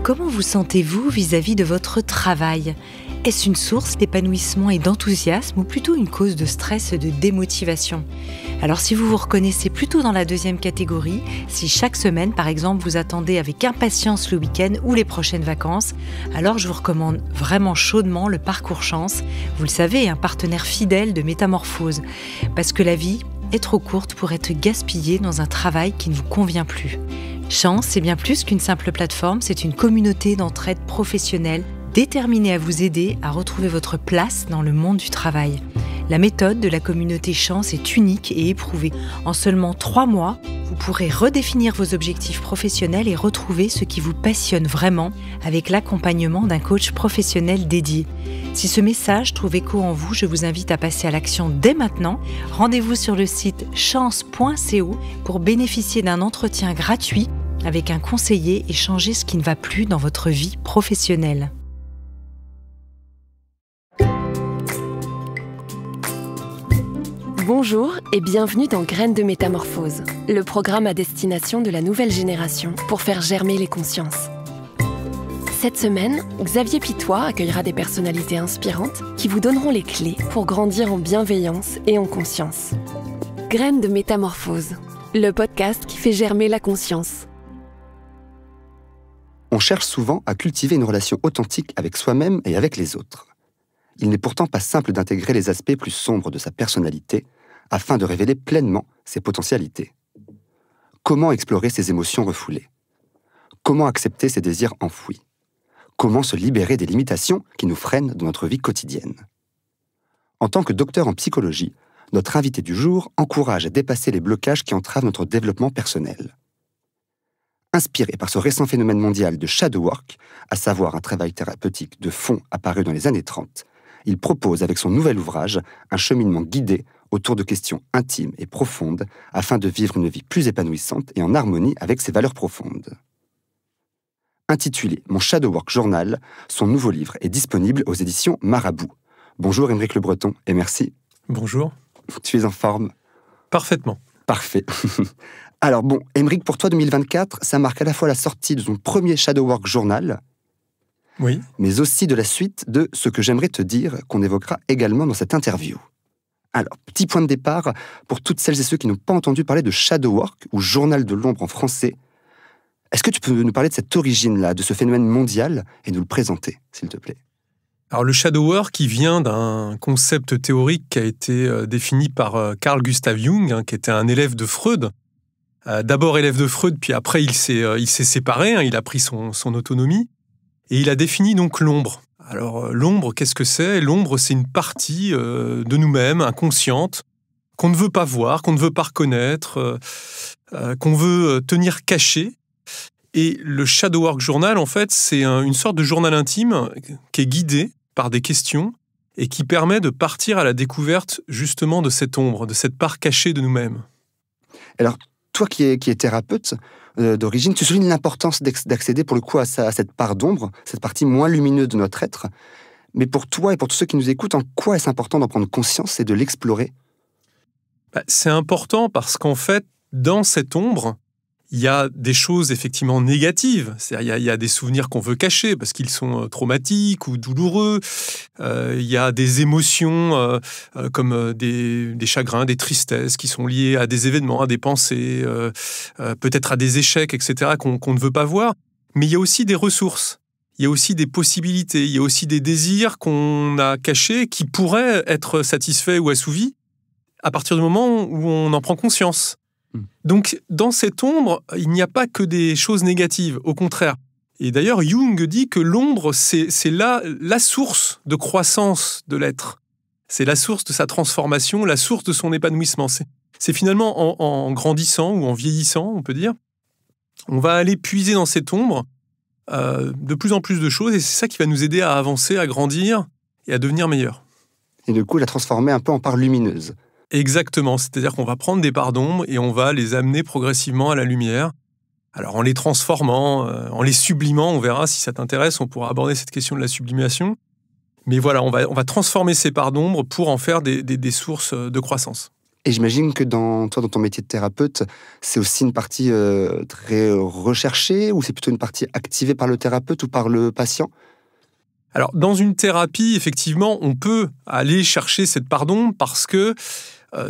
Comment vous sentez-vous vis-à-vis de votre travail ? Est-ce une source d'épanouissement et d'enthousiasme ou plutôt une cause de stress et de démotivation ? Alors si vous vous reconnaissez plutôt dans la deuxième catégorie, si chaque semaine par exemple vous attendez avec impatience le week-end ou les prochaines vacances, alors je vous recommande vraiment chaudement le Parcours Chance. Vous le savez, un partenaire fidèle de Métamorphose. Parce que la vie est trop courte pour être gaspillée dans un travail qui ne vous convient plus. Chance, c'est bien plus qu'une simple plateforme, c'est une communauté d'entraide professionnelle déterminée à vous aider à retrouver votre place dans le monde du travail. La méthode de la communauté Chance est unique et éprouvée. En seulement 3 mois, vous pourrez redéfinir vos objectifs professionnels et retrouver ce qui vous passionne vraiment avec l'accompagnement d'un coach professionnel dédié. Si ce message trouve écho en vous, je vous invite à passer à l'action dès maintenant. Rendez-vous sur le site chance.co pour bénéficier d'un entretien gratuit avec un conseiller et changer ce qui ne va plus dans votre vie professionnelle. Bonjour et bienvenue dans Graines de Métamorphose, le programme à destination de la nouvelle génération pour faire germer les consciences. Cette semaine, Xavier Pitois accueillera des personnalités inspirantes qui vous donneront les clés pour grandir en bienveillance et en conscience. Graines de Métamorphose, le podcast qui fait germer la conscience. On cherche souvent à cultiver une relation authentique avec soi-même et avec les autres. Il n'est pourtant pas simple d'intégrer les aspects plus sombres de sa personnalité afin de révéler pleinement ses potentialités. Comment explorer ses émotions refoulées ? Comment accepter ses désirs enfouis ? Comment se libérer des limitations qui nous freinent dans notre vie quotidienne ? En tant que docteur en psychologie, notre invité du jour encourage à dépasser les blocages qui entravent notre développement personnel. Inspiré par ce récent phénomène mondial de shadow work, à savoir un travail thérapeutique de fond apparu dans les années 30, il propose avec son nouvel ouvrage un cheminement guidé autour de questions intimes et profondes afin de vivre une vie plus épanouissante et en harmonie avec ses valeurs profondes. Intitulé « Mon Shadow Work Journal », son nouveau livre est disponible aux éditions Marabout. Bonjour Aymeric Le Breton et merci. Bonjour. Tu es en forme ? Parfaitement. Parfait. Alors bon, Aymeric, pour toi 2024, ça marque à la fois la sortie de ton premier Shadow Work Journal, oui, mais aussi de la suite de ce que j'aimerais te dire, qu'on évoquera également dans cette interview. Alors, petit point de départ, pour toutes celles et ceux qui n'ont pas entendu parler de Shadow Work, ou Journal de l'ombre en français, est-ce que tu peux nous parler de cette origine-là, de ce phénomène mondial, et nous le présenter, s'il te plaît ? Alors le shadow work, il vient d'un concept théorique qui a été défini par Carl Gustav Jung, qui était un élève de Freud. D'abord élève de Freud, puis après il s'est séparé, il a pris son autonomie, et il a défini donc l'ombre. Alors l'ombre, qu'est-ce que c'est ? L'ombre, c'est une partie de nous-mêmes, inconsciente, qu'on ne veut pas voir, qu'on ne veut pas reconnaître, qu'on veut tenir cachée. Et le Shadow Work Journal, en fait, c'est une sorte de journal intime qui est guidé par des questions et qui permet de partir à la découverte justement de cette ombre, de cette part cachée de nous-mêmes. Alors, toi qui es thérapeute d'origine, tu soulignes l'importance d'accéder pour le coup à cette part d'ombre, cette partie moins lumineuse de notre être. Mais pour toi et pour tous ceux qui nous écoutent, en quoi est-ce important d'en prendre conscience et de l'explorer ? C'est important parce qu'en fait, dans cette ombre, il y a des choses effectivement négatives. C'est-à-dire, il y a des souvenirs qu'on veut cacher parce qu'ils sont traumatiques ou douloureux. Il y a des émotions comme des chagrins, des tristesses qui sont liées à des événements, à des pensées, peut-être à des échecs, etc., qu'on ne veut pas voir. Mais il y a aussi des ressources. Il y a aussi des possibilités. Il y a aussi des désirs qu'on a cachés qui pourraient être satisfaits ou assouvis à partir du moment où on en prend conscience. Donc, dans cette ombre, il n'y a pas que des choses négatives, au contraire. Et d'ailleurs, Jung dit que l'ombre, c'est la source de croissance de l'être. C'est la source de sa transformation, la source de son épanouissement. C'est finalement en grandissant ou en vieillissant, on peut dire, on va aller puiser dans cette ombre de plus en plus de choses, et c'est ça qui va nous aider à avancer, à grandir et à devenir meilleur. Et du coup, la transformer un peu en part lumineuse. Exactement, c'est-à-dire qu'on va prendre des parts d'ombre et on va les amener progressivement à la lumière. Alors en les transformant, en les sublimant, on verra si ça t'intéresse, on pourra aborder cette question de la sublimation. Mais voilà, on va transformer ces parts d'ombre pour en faire des sources de croissance. Et j'imagine que dans ton métier de thérapeute, c'est aussi une partie très recherchée, ou c'est plutôt une partie activée par le thérapeute ou par le patient? Alors, dans une thérapie, effectivement, on peut aller chercher cette part d'ombre parce que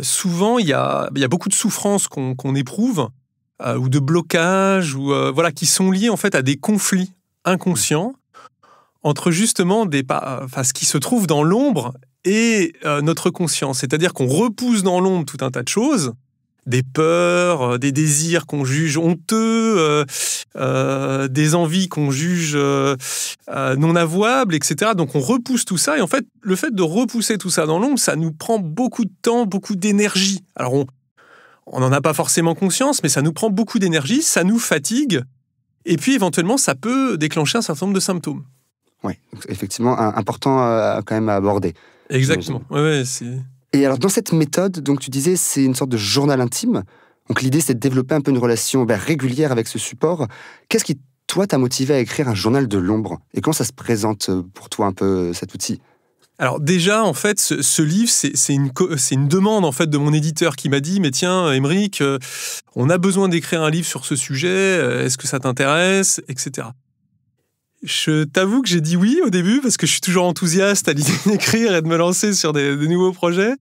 souvent, il y a beaucoup de souffrances qu'on éprouve ou de blocages voilà, qui sont liés en fait à des conflits inconscients entre justement ce qui se trouve dans l'ombre et notre conscience. C'est-à-dire qu'on repousse dans l'ombre tout un tas de choses, des peurs, des désirs qu'on juge honteux, des envies qu'on juge non avouables, etc. Donc on repousse tout ça, et en fait, le fait de repousser tout ça dans l'ombre, ça nous prend beaucoup de temps, beaucoup d'énergie. Alors on n'en a pas forcément conscience, mais ça nous prend beaucoup d'énergie, ça nous fatigue, et puis éventuellement, ça peut déclencher un certain nombre de symptômes. Oui, effectivement, important quand même à aborder. Exactement, ouais, c'est... Et alors, dans cette méthode, donc tu disais, c'est une sorte de journal intime. Donc l'idée, c'est de développer un peu une relation régulière avec ce support. Qu'est-ce qui, toi, t'a motivé à écrire un journal de l'ombre? Et comment ça se présente pour toi un peu, cet outil? Alors déjà, en fait, ce livre, c'est une demande en fait de mon éditeur qui m'a dit « Mais tiens, Aymeric, on a besoin d'écrire un livre sur ce sujet, est-ce que ça t'intéresse ?» etc. Je t'avoue que j'ai dit oui au début, parce que je suis toujours enthousiaste à l'idée d'écrire et de me lancer sur des nouveaux projets.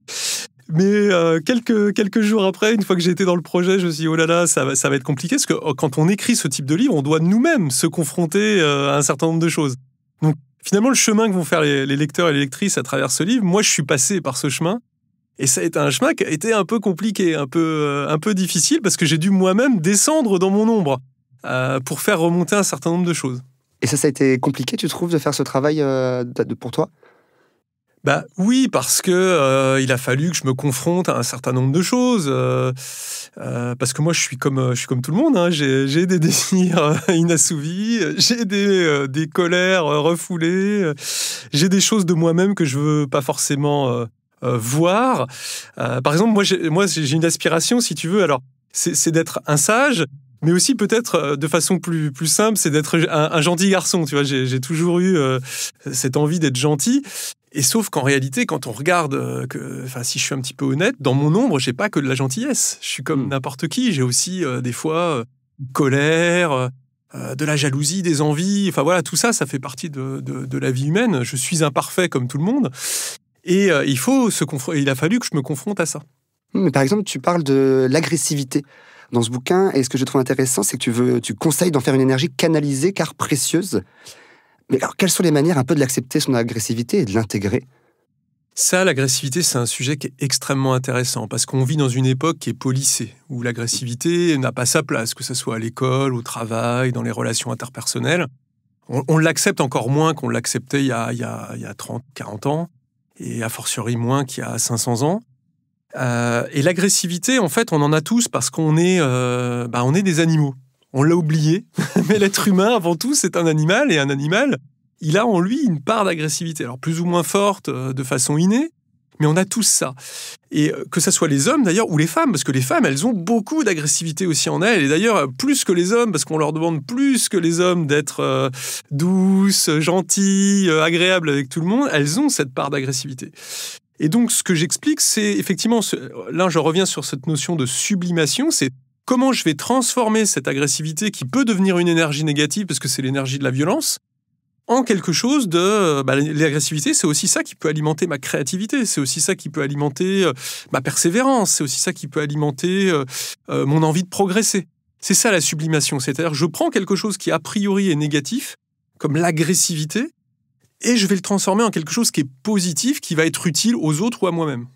Mais quelques jours après, une fois que j'ai été dans le projet, je me suis dit « Oh là là, ça va être compliqué », parce que quand on écrit ce type de livre, on doit nous-mêmes se confronter à un certain nombre de choses. Donc finalement, le chemin que vont faire les lecteurs et les lectrices à travers ce livre, moi je suis passé par ce chemin, et ça a été un chemin qui a été un peu compliqué, un peu difficile, parce que j'ai dû moi-même descendre dans mon ombre pour faire remonter un certain nombre de choses. Et ça a été compliqué, tu trouves, de faire ce travail pour toi? Bah oui, parce que il a fallu que je me confronte à un certain nombre de choses. Parce que moi, je suis comme tout le monde. Hein. J'ai des désirs inassouvis, j'ai des colères refoulées, j'ai des choses de moi-même que je veux pas forcément voir. Par exemple, moi, j'ai une aspiration, si tu veux. Alors, c'est d'être un sage. Mais aussi, peut-être, de façon plus simple, c'est d'être un gentil garçon. Tu vois, j'ai toujours eu cette envie d'être gentil. Et sauf qu'en réalité, quand on regarde, si je suis un petit peu honnête, dans mon ombre, j'ai pas que de la gentillesse. Je suis comme n'importe qui. J'ai aussi, des fois, colère, de la jalousie, des envies. Enfin voilà, tout ça, ça fait partie de la vie humaine. Je suis imparfait comme tout le monde. Et il a fallu que je me confronte à ça. Mais par exemple, tu parles de l'agressivité dans ce bouquin, et ce que je trouve intéressant, c'est que tu conseilles d'en faire une énergie canalisée, car précieuse. Mais alors, quelles sont les manières un peu de l'accepter, son agressivité, et de l'intégrer? Ça, l'agressivité, c'est un sujet qui est extrêmement intéressant, parce qu'on vit dans une époque qui est policée, où l'agressivité n'a pas sa place, que ce soit à l'école, au travail, dans les relations interpersonnelles. On l'accepte encore moins qu'on l'acceptait il y a 30, 40 ans, et a fortiori moins qu'il y a 500 ans. Et l'agressivité, en fait, on en a tous parce qu'on est des animaux. On l'a oublié, mais l'être humain, avant tout, c'est un animal, et un animal, il a en lui une part d'agressivité. Alors, plus ou moins forte, de façon innée, mais on a tous ça. Et que ce soit les hommes, d'ailleurs, ou les femmes, parce que les femmes, elles ont beaucoup d'agressivité aussi en elles, et d'ailleurs, plus que les hommes, parce qu'on leur demande plus que les hommes d'être douces, gentilles, agréables avec tout le monde, elles ont cette part d'agressivité. Et donc, ce que j'explique, c'est effectivement, là, je reviens sur cette notion de sublimation, c'est comment je vais transformer cette agressivité qui peut devenir une énergie négative, parce que c'est l'énergie de la violence, en quelque chose de... l'agressivité, c'est aussi ça qui peut alimenter ma créativité, c'est aussi ça qui peut alimenter ma persévérance, c'est aussi ça qui peut alimenter mon envie de progresser. C'est ça la sublimation, c'est-à-dire que je prends quelque chose qui a priori est négatif, comme l'agressivité, et je vais le transformer en quelque chose qui est positif, qui va être utile aux autres ou à moi-même.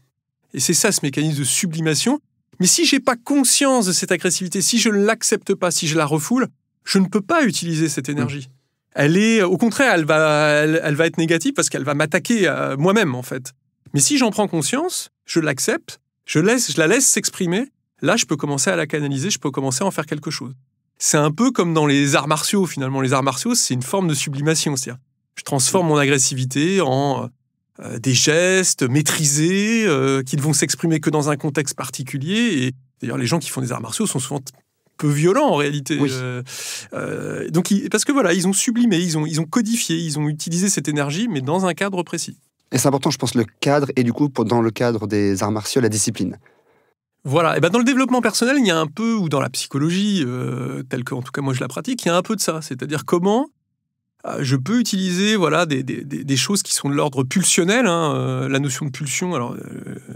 Et c'est ça, ce mécanisme de sublimation. Mais si je n'ai pas conscience de cette agressivité, si je ne l'accepte pas, si je la refoule, je ne peux pas utiliser cette énergie. Au contraire, elle va être négative parce qu'elle va m'attaquer à moi-même, en fait. Mais si j'en prends conscience, je l'accepte, je la laisse s'exprimer, là, je peux commencer à la canaliser, je peux commencer à en faire quelque chose. C'est un peu comme dans les arts martiaux, finalement. Les arts martiaux, c'est une forme de sublimation, c'est-à-dire je transforme mon agressivité en des gestes maîtrisés qui ne vont s'exprimer que dans un contexte particulier. Et d'ailleurs, les gens qui font des arts martiaux sont souvent peu violents en réalité. Oui. Parce que voilà, ils ont sublimé, ils ont codifié, ils ont utilisé cette énergie, mais dans un cadre précis. Et c'est important, je pense, le cadre, et du coup, dans le cadre des arts martiaux, la discipline. Voilà. Et ben dans le développement personnel, il y a un peu, ou dans la psychologie, telle que, en tout cas, moi je la pratique, il y a un peu de ça. C'est-à-dire comment je peux utiliser des choses qui sont de l'ordre pulsionnel. La notion de pulsion, alors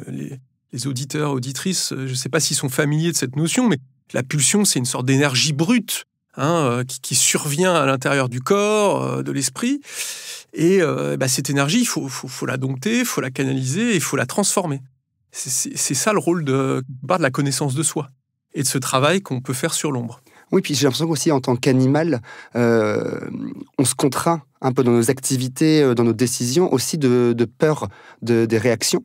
les auditeurs, auditrices, je ne sais pas s'ils sont familiers de cette notion, mais la pulsion, c'est une sorte d'énergie brute qui survient à l'intérieur du corps, de l'esprit. Et cette énergie, il faut la dompter, il faut la canaliser, il faut la transformer. C'est ça le rôle de la connaissance de soi et de ce travail qu'on peut faire sur l'ombre. Oui, puis j'ai l'impression qu'aussi en tant qu'animal, on se contraint un peu dans nos activités, dans nos décisions, aussi de peur des réactions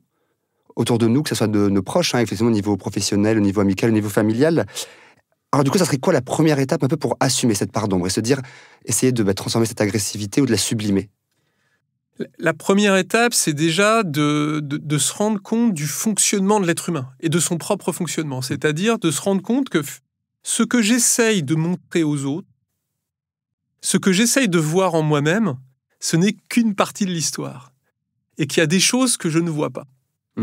autour de nous, que ce soit de nos proches, effectivement au niveau professionnel, au niveau amical, au niveau familial. Alors du coup, ça serait quoi la première étape un peu pour assumer cette part d'ombre et se dire, essayer de transformer cette agressivité ou de la sublimer? La première étape, c'est déjà de se rendre compte du fonctionnement de l'être humain et de son propre fonctionnement. C'est-à-dire de se rendre compte que ce que j'essaye de montrer aux autres, ce que j'essaye de voir en moi-même, ce n'est qu'une partie de l'histoire. Et qu'il y a des choses que je ne vois pas,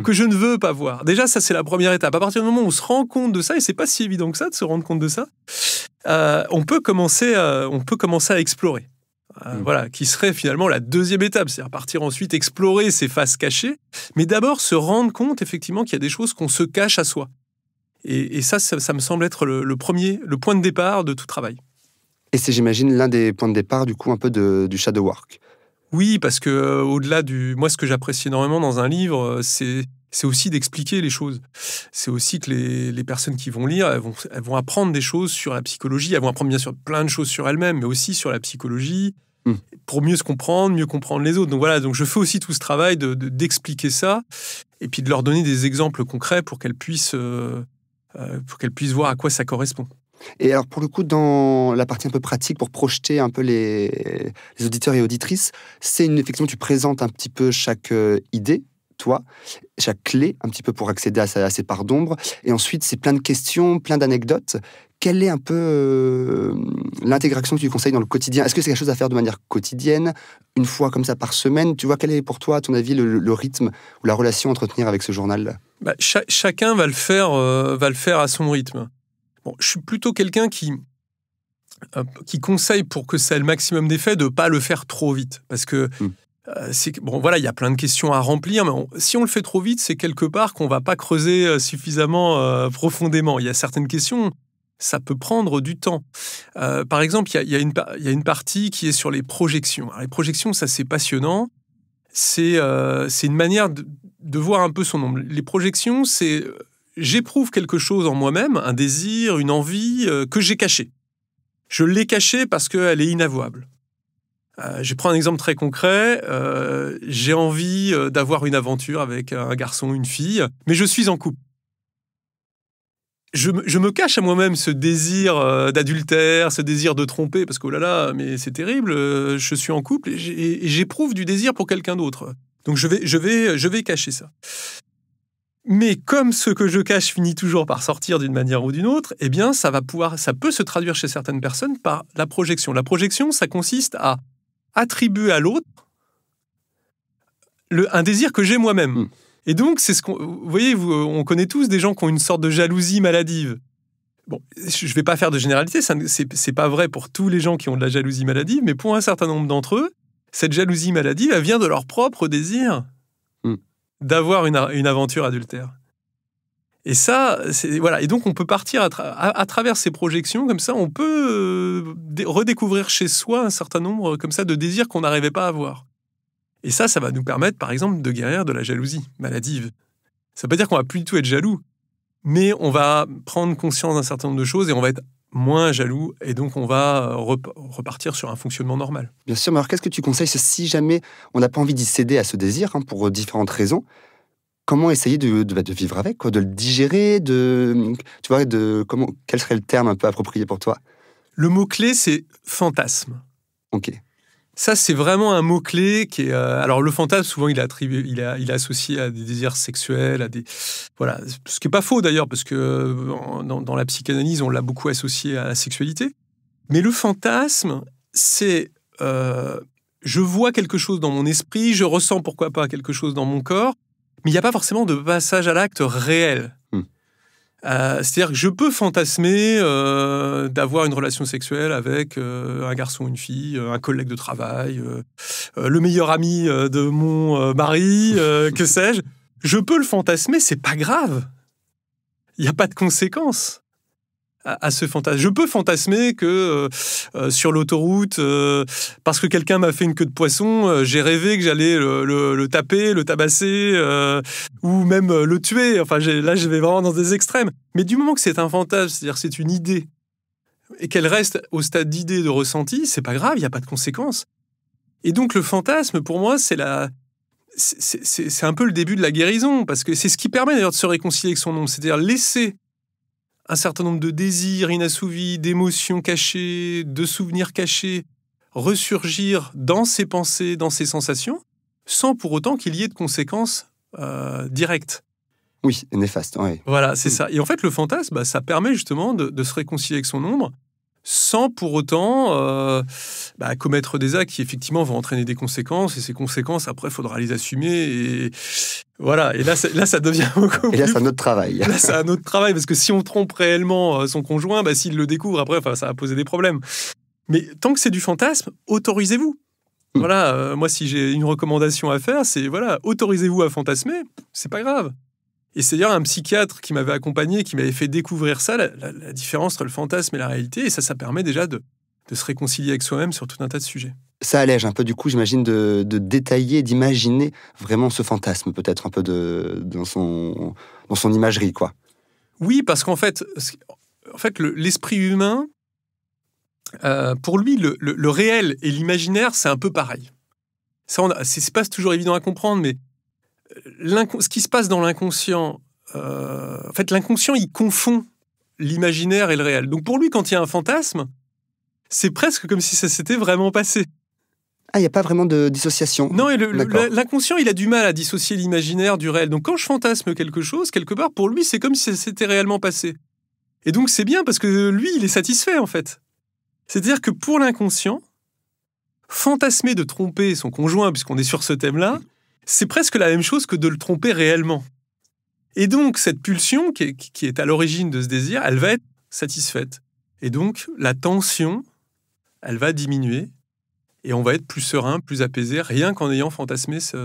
que je ne veux pas voir. Déjà, ça, c'est la première étape. À partir du moment où on se rend compte de ça, et c'est pas si évident que ça de se rendre compte de ça, on peut commencer à explorer. Voilà, qui serait finalement la deuxième étape, c'est-à-dire partir ensuite explorer ces faces cachées, mais d'abord se rendre compte effectivement qu'il y a des choses qu'on se cache à soi. Et ça me semble être le point de départ de tout travail. Et c'est, j'imagine, l'un des points de départ du coup un peu du shadow work. Oui, parce que au-delà moi, ce que j'apprécie énormément dans un livre, c'est aussi d'expliquer les choses. C'est aussi que les personnes qui vont lire, elles vont apprendre des choses sur la psychologie. Elles vont apprendre bien sûr plein de choses sur elles-mêmes, mais aussi sur la psychologie, pour mieux se comprendre, mieux comprendre les autres. Donc voilà, donc je fais aussi tout ce travail d'expliquer ça, et puis de leur donner des exemples concrets pour qu'elles puissent voir à quoi ça correspond. Et alors pour le coup, dans la partie un peu pratique, pour projeter un peu les auditeurs et auditrices, effectivement, tu présentes un petit peu chaque idée, toi, chaque clé, un petit peu pour accéder à ces parts d'ombre. Et ensuite, c'est plein de questions, plein d'anecdotes. Quelle est un peu l'intégration que tu conseilles dans le quotidien? Est-ce que c'est quelque chose à faire de manière quotidienne, une fois comme ça par semaine? Tu vois, quel est pour toi, à ton avis, le rythme ou la relation à entretenir avec ce journal? Chacun va le faire à son rythme. Bon, je suis plutôt quelqu'un qui conseille, pour que ça ait le maximum d'effet, de ne pas le faire trop vite. Parce que il y a plein de questions à remplir, mais si on le fait trop vite, c'est quelque part qu'on ne va pas creuser suffisamment profondément. Il y a certaines questions, ça peut prendre du temps. Par exemple, il y a une partie qui est sur les projections. Alors, les projections, ça c'est passionnant. C'est une manière de voir un peu son ombre. Les projections, c'est j'éprouve quelque chose en moi-même, un désir, une envie que j'ai caché. Je l'ai caché parce qu'elle est inavouable. Je prends un exemple très concret. J'ai envie d'avoir une aventure avec un garçon, une fille, mais je suis en couple. Je me cache à moi-même ce désir d'adultère, ce désir de tromper, parce que oh là là, mais c'est terrible, je suis en couple et j'éprouve du désir pour quelqu'un d'autre. Donc je vais cacher ça. Mais comme ce que je cache finit toujours par sortir d'une manière ou d'une autre, eh bien ça peut se traduire chez certaines personnes par la projection. La projection, ça consiste à attribuer à l'autre un désir que j'ai moi-même. Et donc, c'est vous voyez, on connaît tous des gens qui ont une sorte de jalousie maladive. Bon, je ne vais pas faire de généralité, c'est pas vrai pour tous les gens qui ont de la jalousie maladive, mais pour un certain nombre d'entre eux, cette jalousie maladive, elle vient de leur propre désir d'avoir une aventure adultère. Et ça, voilà. Et donc, on peut partir à travers ces projections, comme ça, on peut redécouvrir chez soi un certain nombre comme ça de désirs qu'on n'arrivait pas à avoir. Et ça va nous permettre, par exemple, de guérir de la jalousie maladive. Ça ne veut pas dire qu'on va plus du tout être jaloux, mais on va prendre conscience d'un certain nombre de choses et on va être moins jaloux, et donc on va repartir sur un fonctionnement normal. Bien sûr, mais alors qu'est-ce que tu conseilles si jamais on n'a pas envie d'y céder à ce désir, pour différentes raisons? Comment essayer de vivre avec, de le digérer, quel serait le terme un peu approprié pour toi? Le mot-clé, c'est fantasme. Ok. Ça, c'est vraiment un mot-clé qui est... alors, le fantasme, souvent, il est associé à des désirs sexuels, voilà. Ce qui n'est pas faux, d'ailleurs, parce que dans la psychanalyse, on l'a beaucoup associé à la sexualité. Mais le fantasme, c'est... je vois quelque chose dans mon esprit, je ressens, pourquoi pas, quelque chose dans mon corps, mais il n'y a pas forcément de passage à l'acte réel. C'est-à-dire que je peux fantasmer d'avoir une relation sexuelle avec un garçon ou une fille, un collègue de travail, le meilleur ami de mon mari, que sais-je. Je peux le fantasmer, c'est pas grave. Il n'y a pas de conséquences à ce fantasme. Je peux fantasmer que sur l'autoroute, parce que quelqu'un m'a fait une queue de poisson, j'ai rêvé que j'allais le taper, le tabasser, ou même le tuer. Enfin, là, je vais vraiment dans des extrêmes. Mais du moment que c'est un fantasme, c'est-à-dire que c'est une idée, et qu'elle reste au stade d'idée, de ressenti, c'est pas grave, il n'y a pas de conséquences. Et donc, le fantasme, pour moi, c'est un peu le début de la guérison, parce que c'est ce qui permet d'ailleurs de se réconcilier avec son ombre, c'est-à-dire laisser un certain nombre de désirs inassouvis, d'émotions cachées, de souvenirs cachés ressurgir dans ses pensées, dans ses sensations, sans pour autant qu'il y ait de conséquences directes. Oui, néfaste. Ouais. Voilà, c'est ça. Et en fait, le fantasme, ça permet justement de se réconcilier avec son ombre, sans pour autant commettre des actes qui effectivement vont entraîner des conséquences, et ces conséquences, après, il faudra les assumer, et voilà, et là ça devient beaucoup Et là, plus... c'est un autre travail. Là, c'est un autre travail, parce que si on trompe réellement son conjoint, s'il le découvre, après, ça va poser des problèmes. Mais tant que c'est du fantasme, autorisez-vous. Voilà, moi, si j'ai une recommandation à faire, c'est, autorisez-vous à fantasmer, c'est pas grave. Et c'est d'ailleurs un psychiatre qui m'avait accompagné, qui m'avait fait découvrir ça, la différence entre le fantasme et la réalité, et ça permet déjà de se réconcilier avec soi-même sur tout un tas de sujets. Ça allège un peu, du coup, j'imagine, de détailler, d'imaginer vraiment ce fantasme, peut-être un peu dans son imagerie, quoi. Oui, parce qu'en fait, l'esprit humain, pour lui, le réel et l'imaginaire, c'est un peu pareil. Ça, c'est pas toujours évident à comprendre, mais ce qui se passe dans l'inconscient, l'inconscient, il confond l'imaginaire et le réel. Donc pour lui, quand il y a un fantasme, c'est presque comme si ça s'était vraiment passé. Ah, il n'y a pas vraiment de dissociation. Non, et l'inconscient, il a du mal à dissocier l'imaginaire du réel. Donc quand je fantasme quelque chose, quelque part, pour lui, c'est comme si ça s'était réellement passé. Et donc c'est bien, parce que lui, il est satisfait, en fait. C'est-à-dire que pour l'inconscient, fantasmer de tromper son conjoint, puisqu'on est sur ce thème-là, c'est presque la même chose que de le tromper réellement. Et donc, cette pulsion qui est à l'origine de ce désir, elle va être satisfaite. Et donc, la tension, elle va diminuer, et on va être plus serein, plus apaisé, rien qu'en ayant fantasmé cet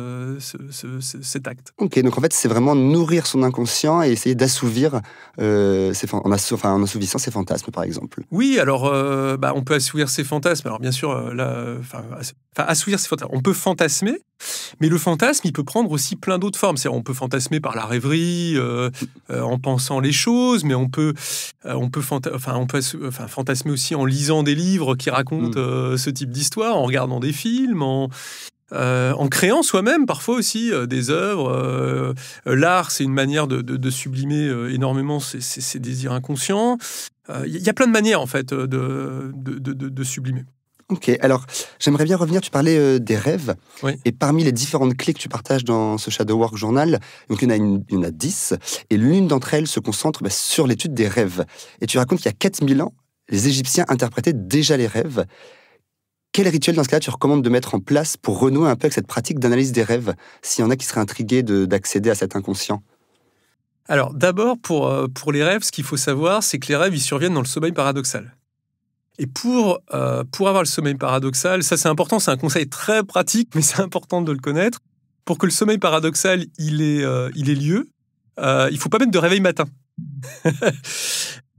acte. Ok, donc en fait, c'est vraiment nourrir son inconscient et essayer d'assouvir en assouvissant ses fantasmes, par exemple. Oui, alors, on peut assouvir ses fantasmes. Alors, bien sûr, assouvir ses fantasmes. On peut fantasmer, mais le fantasme, il peut prendre aussi plein d'autres formes. C'est-à-dire, on peut fantasmer par la rêverie, en pensant les choses, mais on peut fantasmer aussi en lisant des livres qui racontent ce type d'histoire, en regardant des films, en créant soi-même parfois aussi des œuvres. L'art, c'est une manière de sublimer énormément ces désirs inconscients. Il y a plein de manières, en fait, de sublimer. Ok, alors j'aimerais bien revenir, tu parlais des rêves, oui. Et parmi les différentes clés que tu partages dans ce Shadow Work Journal, donc il y en a 10, et l'une d'entre elles se concentre sur l'étude des rêves. Et tu racontes qu'il y a 4000 ans, les Égyptiens interprétaient déjà les rêves. Quel rituel dans ce cas-là tu recommandes de mettre en place pour renouer un peu avec cette pratique d'analyse des rêves, s'il y en a qui seraient intrigués d'accéder à cet inconscient? Alors d'abord, pour les rêves, ce qu'il faut savoir, c'est que les rêves, ils surviennent dans le sommeil paradoxal. Et pour avoir le sommeil paradoxal, ça c'est important, c'est un conseil très pratique, mais c'est important de le connaître. Pour que le sommeil paradoxal il ait lieu, il ne faut pas mettre de réveil matin.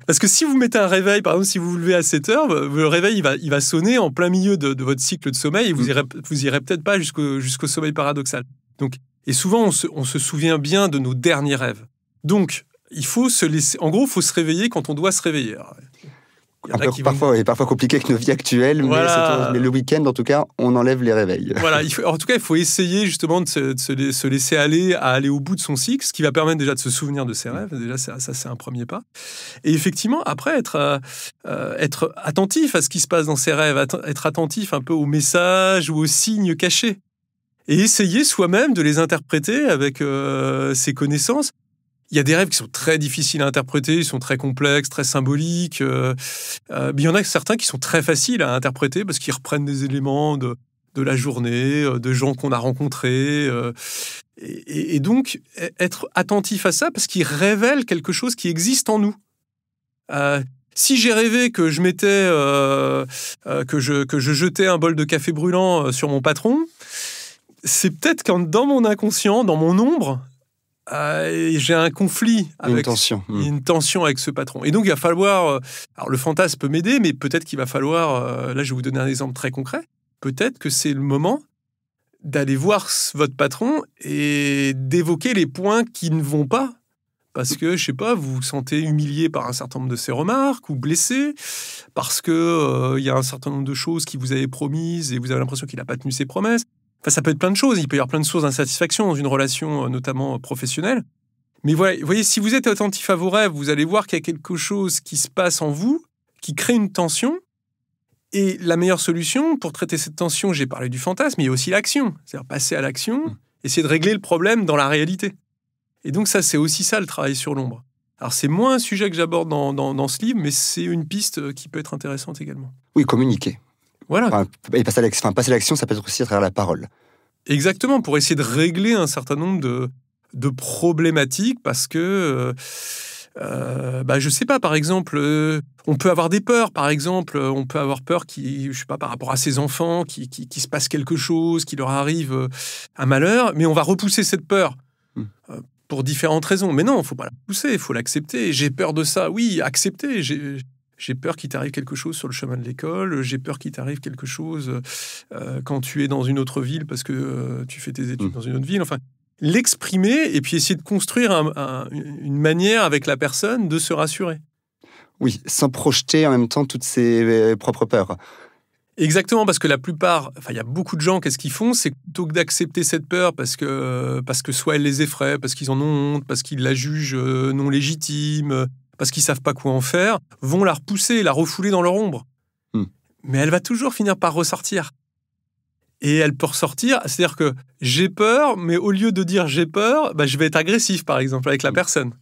Parce que si vous mettez un réveil, par exemple, si vous vous levez à 7 heures, le réveil il va sonner en plein milieu de votre cycle de sommeil, et vous irez peut-être pas jusqu'au sommeil paradoxal. Donc, et souvent, on se souvient bien de nos derniers rêves. Donc, il faut se laisser. En gros, il faut se réveiller quand on doit se réveiller. Alors, parfois compliqué avec nos vies actuelles, voilà. mais le week-end, en tout cas, on enlève les réveils. Voilà, en tout cas, il faut essayer justement de se laisser aller au bout de son cycle, ce qui va permettre déjà de se souvenir de ses rêves. Déjà, ça c'est un premier pas. Et effectivement, après, être attentif à ce qui se passe dans ses rêves, être attentif un peu aux messages ou aux signes cachés. Et essayer soi-même de les interpréter avec ses connaissances. Il y a des rêves qui sont très difficiles à interpréter, ils sont très complexes, très symboliques. Mais il y en a certains qui sont très faciles à interpréter parce qu'ils reprennent des éléments de la journée, de gens qu'on a rencontrés. Et donc, être attentif à ça, parce qu'il révèle quelque chose qui existe en nous. Si j'ai rêvé que je mettais, que je jetais un bol de café brûlant sur mon patron, c'est peut-être que dans mon inconscient, dans mon ombre, j'ai un conflit avec une tension avec ce patron. Et donc, il va falloir... alors, le fantasme peut m'aider, mais peut-être qu'il va falloir... là, je vais vous donner un exemple très concret. Peut-être que c'est le moment d'aller voir votre patron et d'évoquer les points qui ne vont pas. Parce que, je sais pas, vous vous sentez humilié par un certain nombre de ses remarques ou blessé, parce que y a un certain nombre de choses qu'il vous avait promises et vous avez l'impression qu'il n'a pas tenu ses promesses. Enfin, ça peut être plein de choses. Il peut y avoir plein de sources d'insatisfaction dans une relation, notamment professionnelle. Mais voilà, vous voyez, si vous êtes attentif à vos rêves, vous allez voir qu'il y a quelque chose qui se passe en vous, qui crée une tension. Et la meilleure solution pour traiter cette tension, j'ai parlé du fantasme, mais il y a aussi l'action. C'est-à-dire passer à l'action, essayer de régler le problème dans la réalité. Et donc ça, c'est aussi ça, le travail sur l'ombre. Alors, c'est moins un sujet que j'aborde dans ce livre, mais c'est une piste qui peut être intéressante également. Oui, communiquer. Voilà. Et passer à l'action, ça peut être aussi à travers la parole. Exactement, pour essayer de régler un certain nombre de problématiques, parce que, je sais pas, par exemple, on peut avoir des peurs, par exemple, on peut avoir peur je sais pas, par rapport à ses enfants, qu'il se passe quelque chose, qu'il leur arrive un malheur, mais on va repousser cette peur. Pour différentes raisons. Mais non, il ne faut pas la pousser, il faut l'accepter. J'ai peur de ça. Oui, accepter. J'ai peur qu'il t'arrive quelque chose sur le chemin de l'école. J'ai peur qu'il t'arrive quelque chose quand tu es dans une autre ville parce que tu fais tes études dans une autre ville. Enfin, l'exprimer et puis essayer de construire une manière avec la personne de se rassurer. Oui, sans projeter en même temps toutes ses propres peurs. Exactement, parce que il y a beaucoup de gens, qu'est-ce qu'ils font? C'est plutôt que d'accepter cette peur parce que soit elle les effraie, parce qu'ils en ont honte, parce qu'ils la jugent non légitime, parce qu'ils savent pas quoi en faire, vont la repousser, la refouler dans leur ombre. Mais elle va toujours finir par ressortir. Et elle peut ressortir, c'est-à-dire que j'ai peur, mais au lieu de dire j'ai peur, je vais être agressif, par exemple, avec la personne.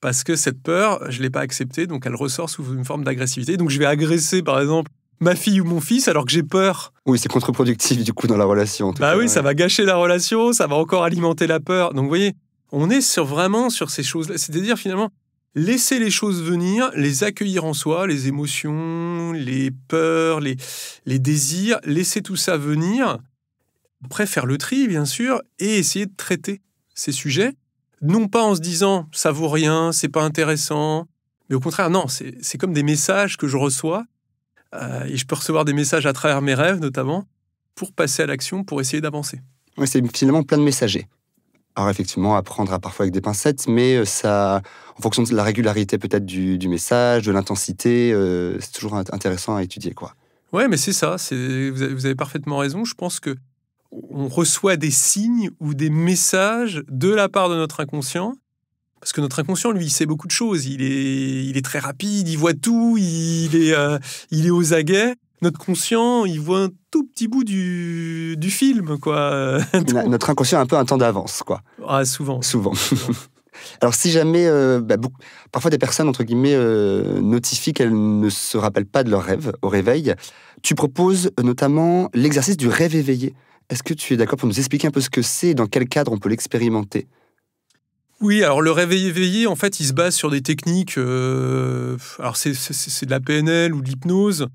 Parce que cette peur, je l'ai pas acceptée, donc elle ressort sous une forme d'agressivité. Donc je vais agresser, par exemple, ma fille ou mon fils alors que j'ai peur. Oui, c'est contre-productif du coup dans la relation. Ça va gâcher la relation, ça va encore alimenter la peur. Donc vous voyez, on est vraiment sur ces choses-là. C'est-à-dire finalement, laisser les choses venir, les accueillir en soi, les émotions, les peurs, les désirs, laisser tout ça venir. Après, faire le tri, bien sûr, et essayer de traiter ces sujets. Non pas en se disant, ça vaut rien, c'est pas intéressant. Mais au contraire, non, c'est comme des messages que je reçois. Et je peux recevoir des messages à travers mes rêves, notamment, pour passer à l'action, pour essayer d'avancer. Oui, c'est finalement plein de messagers. Alors effectivement, à prendre parfois avec des pincettes, mais ça, en fonction de la régularité peut-être du message, de l'intensité, c'est toujours intéressant à étudier, quoi. Ouais, mais c'est ça, vous avez parfaitement raison. Je pense qu'on reçoit des signes ou des messages de la part de notre inconscient. Parce que notre inconscient, lui, il sait beaucoup de choses. Il est très rapide, il voit tout, il est aux aguets. Notre conscient, il voit un tout petit bout du film, quoi. Notre inconscient a un peu un temps d'avance, quoi. Ah, souvent. Alors, si jamais, parfois des personnes, entre guillemets, notifient qu'elles ne se rappellent pas de leurs rêves au réveil, tu proposes notamment l'exercice du rêve éveillé. Est-ce que tu es d'accord pour nous expliquer un peu ce que c'est et dans quel cadre on peut l'expérimenter ? Oui, alors le réveil éveillé, en fait, il se base sur des techniques. Alors c'est de la PNL ou de l'hypnose,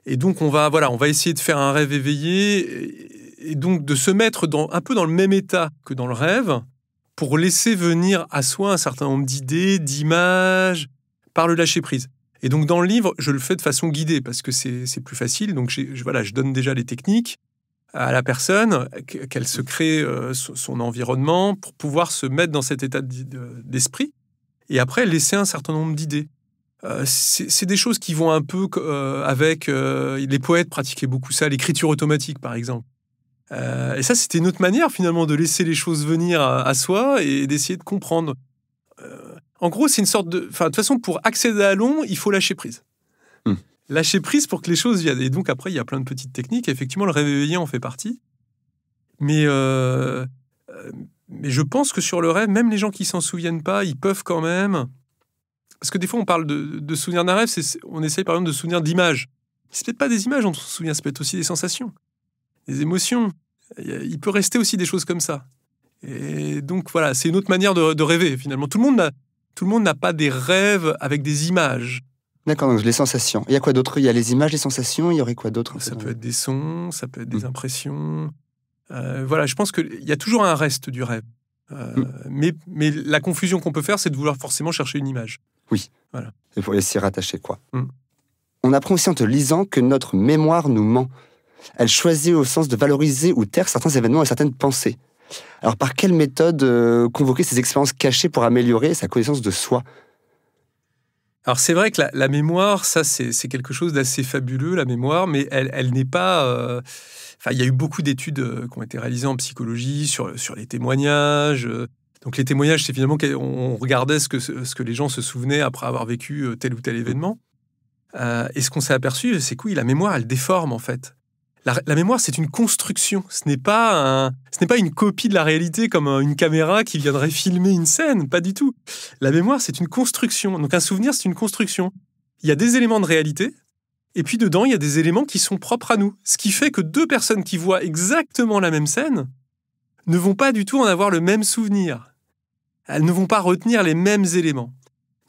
et donc on va essayer de faire un rêve éveillé, et donc de se mettre un peu dans le même état que dans le rêve, pour laisser venir à soi un certain nombre d'idées, d'images, par le lâcher prise. Et donc dans le livre, je le fais de façon guidée parce que c'est plus facile. Donc je donne déjà les techniques à la personne, qu'elle se crée son environnement pour pouvoir se mettre dans cet état d'esprit et après laisser un certain nombre d'idées. C'est des choses qui vont un peu avec... les poètes pratiquaient beaucoup ça, l'écriture automatique par exemple. Et ça, c'était une autre manière finalement de laisser les choses venir à soi et d'essayer de comprendre. En gros, c'est une sorte de... Enfin, de toute façon, pour accéder à l'ombre, il faut lâcher prise. Lâcher prise pour que les choses viennent. Et donc après, il y a plein de petites techniques. Effectivement, le rêve éveillé en fait partie. Mais je pense que sur le rêve, même les gens qui s'en souviennent pas, ils peuvent quand même... Parce que des fois, on parle de souvenir d'un rêve, on essaye par exemple de se souvenir d'images. C'est peut-être pas des images dont on se souvient, ça peut être aussi des sensations, des émotions. Il peut rester aussi des choses comme ça. Et donc voilà, c'est une autre manière de rêver finalement. Tout le monde n'a pas des rêves avec des images. D'accord, donc les sensations. Il y a quoi d'autre? Il y a les images, les sensations, il y aurait quoi d'autre? Ça peut être des sons, ça peut être des impressions. Voilà, je pense qu'il y a toujours un reste du rêve. Mais la confusion qu'on peut faire, c'est de vouloir forcément chercher une image. Oui, voilà. Il faut s'y rattacher, quoi. On apprend aussi en te lisant que notre mémoire nous ment. Elle choisit au sens de valoriser ou taire certains événements et certaines pensées. Alors, par quelle méthode convoquer ces expériences cachées pour améliorer sa connaissance de soi? Alors, c'est vrai que la mémoire, ça, c'est quelque chose d'assez fabuleux, la mémoire, mais elle n'est pas... il y a eu beaucoup d'études qui ont été réalisées en psychologie sur les témoignages. Donc, les témoignages, c'est finalement qu'on regardait ce que les gens se souvenaient après avoir vécu tel ou tel événement. Et ce qu'on s'est aperçu, c'est que oui, la mémoire, elle déforme, en fait. La mémoire, c'est une construction. Ce n'est pas une copie de la réalité comme une caméra qui viendrait filmer une scène. Pas du tout. La mémoire, c'est une construction. Donc, un souvenir, c'est une construction. Il y a des éléments de réalité, et puis dedans, il y a des éléments qui sont propres à nous. Ce qui fait que deux personnes qui voient exactement la même scène ne vont pas du tout en avoir le même souvenir. Elles ne vont pas retenir les mêmes éléments.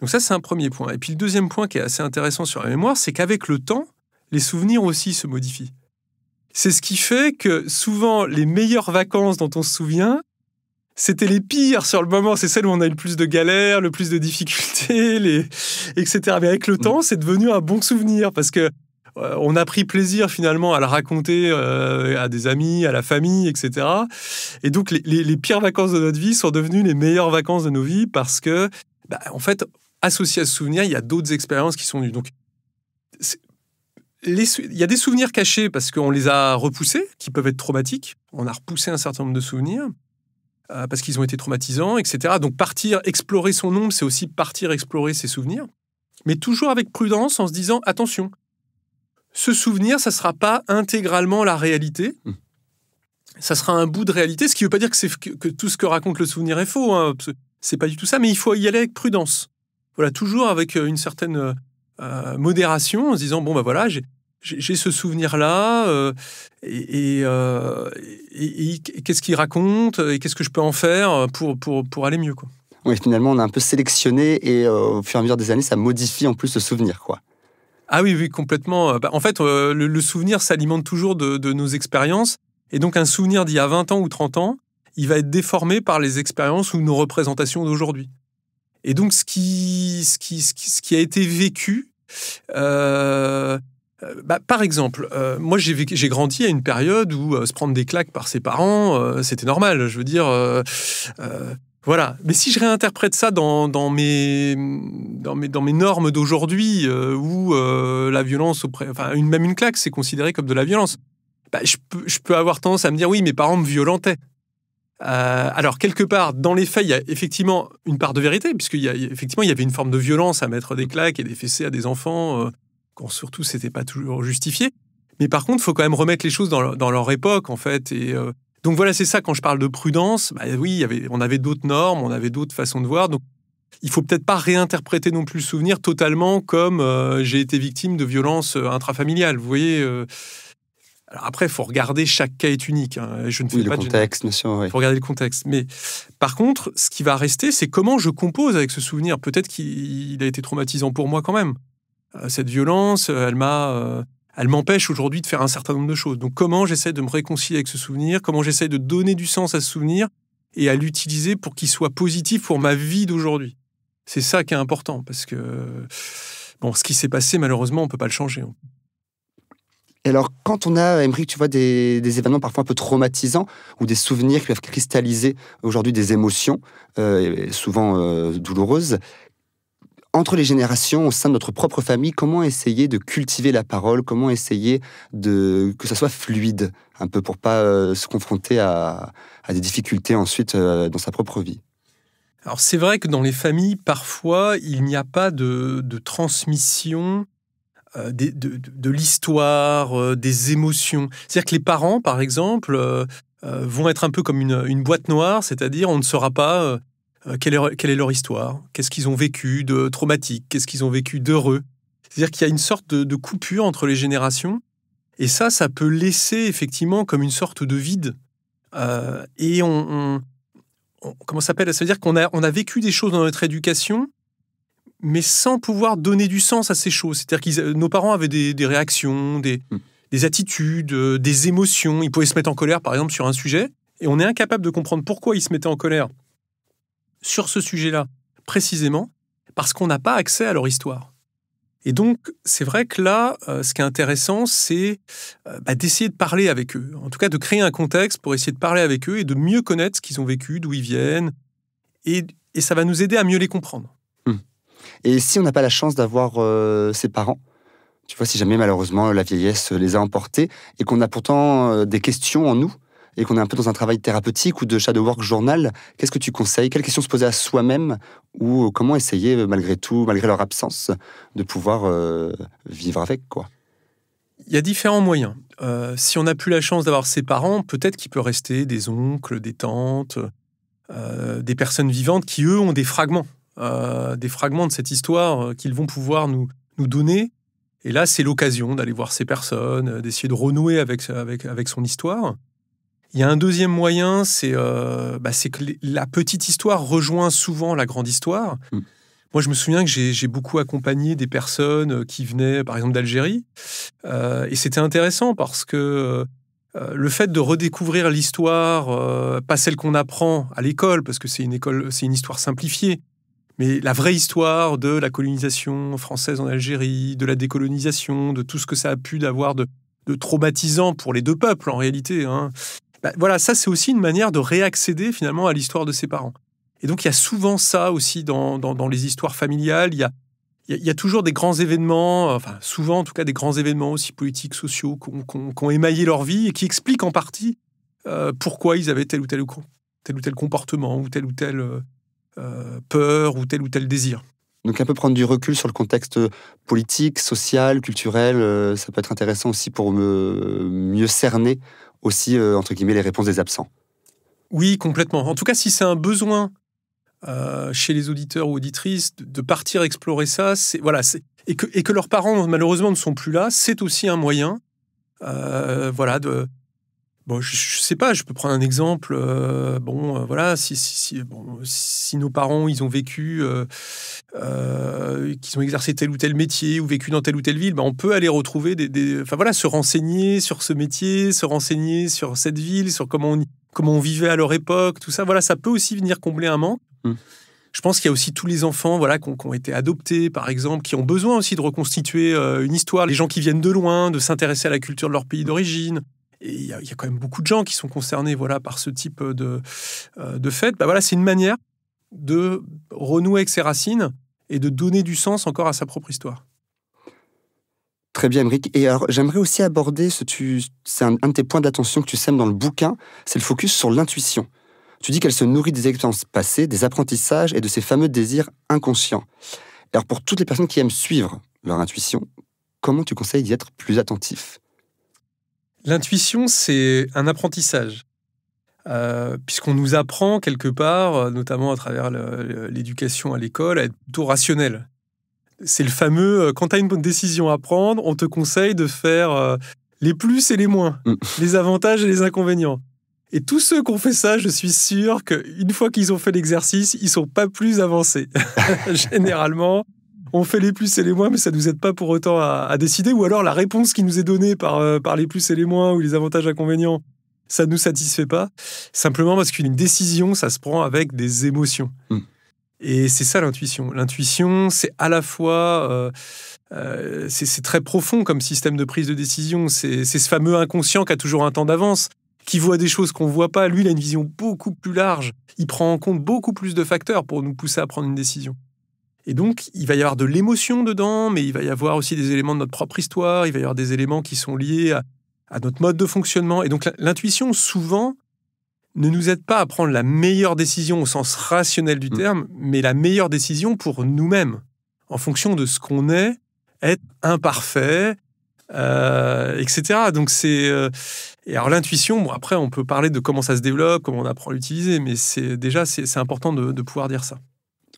Donc ça, c'est un premier point. Et puis le deuxième point qui est assez intéressant sur la mémoire, c'est qu'avec le temps, les souvenirs aussi se modifient. C'est ce qui fait que souvent, les meilleures vacances dont on se souvient, c'était les pires sur le moment. C'est celles où on a eu le plus de galères, le plus de difficultés, etc. Mais avec le temps, c'est devenu un bon souvenir parce que on a pris plaisir finalement à le raconter à des amis, à la famille, etc. Et donc, les pires vacances de notre vie sont devenues les meilleures vacances de nos vies parce que, en fait, associé à ce souvenir, il y a d'autres expériences qui sont venues. Donc, il y a des souvenirs cachés parce qu'on les a repoussés, qui peuvent être traumatiques. On a repoussé un certain nombre de souvenirs parce qu'ils ont été traumatisants, etc. Donc partir explorer son ombre, c'est aussi partir explorer ses souvenirs. Mais toujours avec prudence, en se disant, attention, ce souvenir, ça ne sera pas intégralement la réalité. Ça sera un bout de réalité, ce qui ne veut pas dire que tout ce que raconte le souvenir est faux. Hein. C'est pas du tout ça, mais il faut y aller avec prudence. Voilà, toujours avec une certaine... modération, en se disant, voilà, j'ai ce souvenir-là, et qu'est-ce qu'il raconte, et qu'est-ce que je peux en faire pour aller mieux, quoi. Oui, finalement, on a un peu sélectionné, et au fur et à mesure des années, ça modifie en plus le souvenir, quoi. Ah oui, complètement. En fait, le souvenir s'alimente toujours de nos expériences, et donc un souvenir d'il y a 20 ans ou 30 ans, il va être déformé par les expériences ou nos représentations d'aujourd'hui. Et donc, ce qui a été vécu, par exemple, moi, j'ai grandi à une période où se prendre des claques par ses parents, c'était normal. Je veux dire, voilà. Mais si je réinterprète ça dans mes normes d'aujourd'hui, où la violence, même une claque, c'est considéré comme de la violence, je peux avoir tendance à me dire, oui, mes parents me violentaient. Alors, quelque part, dans les faits, il y a effectivement une part de vérité, puisqu'il y avait une forme de violence à mettre des claques et des fessées à des enfants, quand surtout, c'était pas toujours justifié. Mais par contre, il faut quand même remettre les choses dans leur époque, en fait. Et donc voilà, c'est ça, quand je parle de prudence, oui, on avait d'autres normes, on avait d'autres façons de voir. Donc, il faut peut-être pas réinterpréter non plus le souvenir totalement comme j'ai été victime de violences intrafamiliales. Vous voyez alors après, il faut regarder, chaque cas est unique. Hein. Je ne fais pas le contexte, bien sûr. Il faut regarder le contexte. Mais par contre, ce qui va rester, c'est comment je compose avec ce souvenir. Peut-être qu'il a été traumatisant pour moi quand même. Cette violence, elle m'empêche aujourd'hui de faire un certain nombre de choses. Donc comment j'essaie de me réconcilier avec ce souvenir, comment j'essaie de donner du sens à ce souvenir et à l'utiliser pour qu'il soit positif pour ma vie d'aujourd'hui. C'est ça qui est important, parce que ce qui s'est passé, malheureusement, on ne peut pas le changer. Et alors, quand on a, Aymeric, tu vois, des événements parfois un peu traumatisants ou des souvenirs qui peuvent cristalliser aujourd'hui des émotions, souvent douloureuses, entre les générations, au sein de notre propre famille, comment essayer de cultiver la parole, comment essayer que ça soit fluide, un peu pour pas se confronter à des difficultés ensuite dans sa propre vie? Alors, c'est vrai que dans les familles, parfois, il n'y a pas de transmission de l'histoire, des émotions. C'est-à-dire que les parents, par exemple, vont être un peu comme une boîte noire, c'est-à-dire on ne saura pas quelle est leur histoire, qu'est-ce qu'ils ont vécu de traumatique, qu'est-ce qu'ils ont vécu d'heureux. C'est-à-dire qu'il y a une sorte de coupure entre les générations, et ça peut laisser effectivement comme une sorte de vide. Et comment ça s'appelle ? Ça veut dire qu'on a vécu des choses dans notre éducation, mais sans pouvoir donner du sens à ces choses. C'est-à-dire que nos parents avaient des réactions, des attitudes, des émotions. Ils pouvaient se mettre en colère, par exemple, sur un sujet, et on est incapable de comprendre pourquoi ils se mettaient en colère sur ce sujet-là, précisément, parce qu'on n'a pas accès à leur histoire. Et donc, c'est vrai que là, ce qui est intéressant, c'est d'essayer de parler avec eux. En tout cas, de créer un contexte pour essayer de parler avec eux et de mieux connaître ce qu'ils ont vécu, d'où ils viennent. Et ça va nous aider à mieux les comprendre. Et si on n'a pas la chance d'avoir ses parents, tu vois, si jamais malheureusement la vieillesse les a emportés et qu'on a pourtant des questions en nous et qu'on est un peu dans un travail thérapeutique ou de shadow work journal, qu'est-ce que tu conseilles ? Quelles questions se poser à soi-même ou comment essayer, malgré tout, malgré leur absence, de pouvoir vivre avec, quoi ? Il y a différents moyens. Si on n'a plus la chance d'avoir ses parents, peut-être qu'il peut rester des oncles, des tantes, des personnes vivantes qui, eux, ont des fragments de cette histoire qu'ils vont pouvoir nous donner. Et là, c'est l'occasion d'aller voir ces personnes, d'essayer de renouer avec son histoire. Il y a un deuxième moyen, c'est que la petite histoire rejoint souvent la grande histoire. Moi, je me souviens que j'ai beaucoup accompagné des personnes qui venaient, par exemple, d'Algérie. Et c'était intéressant parce que le fait de redécouvrir l'histoire, pas celle qu'on apprend à l'école, parce que c'est une histoire simplifiée, mais la vraie histoire de la colonisation française en Algérie, de la décolonisation, de tout ce que ça a pu avoir de traumatisant pour les deux peuples, en réalité, hein. Voilà, ça, c'est aussi une manière de réaccéder, finalement, à l'histoire de ses parents. Et donc, il y a souvent ça aussi dans les histoires familiales. Il y a toujours des grands événements, enfin, souvent, en tout cas, des grands événements aussi politiques, sociaux, qui ont émaillé leur vie et qui expliquent en partie pourquoi ils avaient tel ou tel comportement, ou telle peur, ou tel désir. Donc un peu prendre du recul sur le contexte politique, social, culturel, ça peut être intéressant aussi pour mieux cerner aussi, entre guillemets, les réponses des absents. Oui, complètement. En tout cas, si c'est un besoin chez les auditeurs ou auditrices de partir explorer ça, et que leurs parents, malheureusement, ne sont plus là, c'est aussi un moyen Bon, je sais pas, je peux prendre un exemple. Si nos parents, ils ont vécu, qu'ils ont exercé tel ou tel métier ou vécu dans telle ou telle ville, on peut aller retrouver se renseigner sur ce métier, se renseigner sur cette ville, sur comment on vivait à leur époque, tout ça. Voilà, ça peut aussi venir combler un manque. Je pense qu'il y a aussi tous les enfants qui ont été adoptés, par exemple, qui ont besoin aussi de reconstituer une histoire. Les gens qui viennent de loin, de s'intéresser à la culture de leur pays d'origine. Et il y a quand même beaucoup de gens qui sont concernés par ce type de fête. C'est une manière de renouer avec ses racines et de donner du sens encore à sa propre histoire. Très bien, Aymeric. Et alors, j'aimerais aussi aborder, c'est un de tes points d'attention que tu sèmes dans le bouquin, c'est le focus sur l'intuition. Tu dis qu'elle se nourrit des expériences passées, des apprentissages et de ces fameux désirs inconscients. Alors, pour toutes les personnes qui aiment suivre leur intuition, comment tu conseilles d'y être plus attentif ? L'intuition, c'est un apprentissage, puisqu'on nous apprend quelque part, notamment à travers l'éducation à l'école, à être plutôt rationnel. C'est le fameux, quand tu as une bonne décision à prendre, on te conseille de faire les plus et les moins, les avantages et les inconvénients. Et tous ceux qui ont fait ça, je suis sûr qu'une fois qu'ils ont fait l'exercice, ils ne sont pas plus avancés. Généralement, on fait les plus et les moins, mais ça ne nous aide pas pour autant à décider. Ou alors la réponse qui nous est donnée par les plus et les moins ou les avantages et inconvénients, ça ne nous satisfait pas. Simplement parce qu'une décision, ça se prend avec des émotions. Et c'est ça l'intuition. L'intuition, c'est à la fois... c'est très profond comme système de prise de décision. C'est ce fameux inconscient qui a toujours un temps d'avance, qui voit des choses qu'on ne voit pas. Lui, il a une vision beaucoup plus large. Il prend en compte beaucoup plus de facteurs pour nous pousser à prendre une décision. Et donc, il va y avoir de l'émotion dedans, mais il va y avoir aussi des éléments de notre propre histoire, il va y avoir des éléments qui sont liés à notre mode de fonctionnement. Et donc, l'intuition, souvent, ne nous aide pas à prendre la meilleure décision au sens rationnel du terme, mais la meilleure décision pour nous-mêmes, en fonction de ce qu'on est, être imparfait, etc. Donc, et alors, l'intuition, après, on peut parler de comment ça se développe, comment on apprend à l'utiliser, mais c'est important de pouvoir dire ça.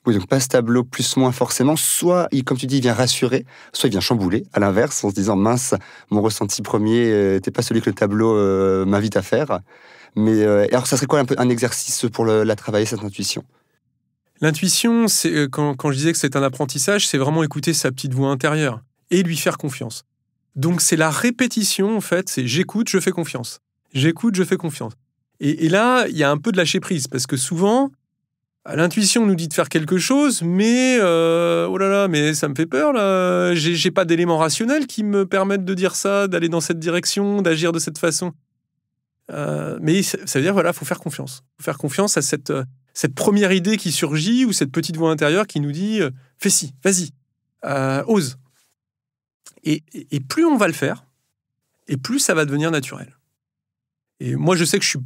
Oui, donc pas ce tableau plus-moins forcément. Soit, comme tu dis, il vient rassurer, soit il vient chambouler, à l'inverse, en se disant, mince, mon ressenti premier n'était pas celui que le tableau m'invite à faire. Mais alors, ça serait quoi un exercice pour la travailler, cette intuition? L'intuition, c'est, quand je disais que c'est un apprentissage, c'est vraiment écouter sa petite voix intérieure et lui faire confiance. Donc, c'est la répétition, en fait, c'est j'écoute, je fais confiance. J'écoute, je fais confiance. Et là, il y a un peu de lâcher prise, parce que souvent, l'intuition nous dit de faire quelque chose, mais oh là là, mais ça me fait peur, là. J'ai pas d'éléments rationnels qui me permettent de dire ça, d'aller dans cette direction, d'agir de cette façon. Mais ça veut dire, voilà, il faut faire confiance. Il faut faire confiance à cette première idée qui surgit ou cette petite voix intérieure qui nous dit fais ci, vas-y, ose. Et plus on va le faire, et plus ça va devenir naturel. Et moi, je sais que je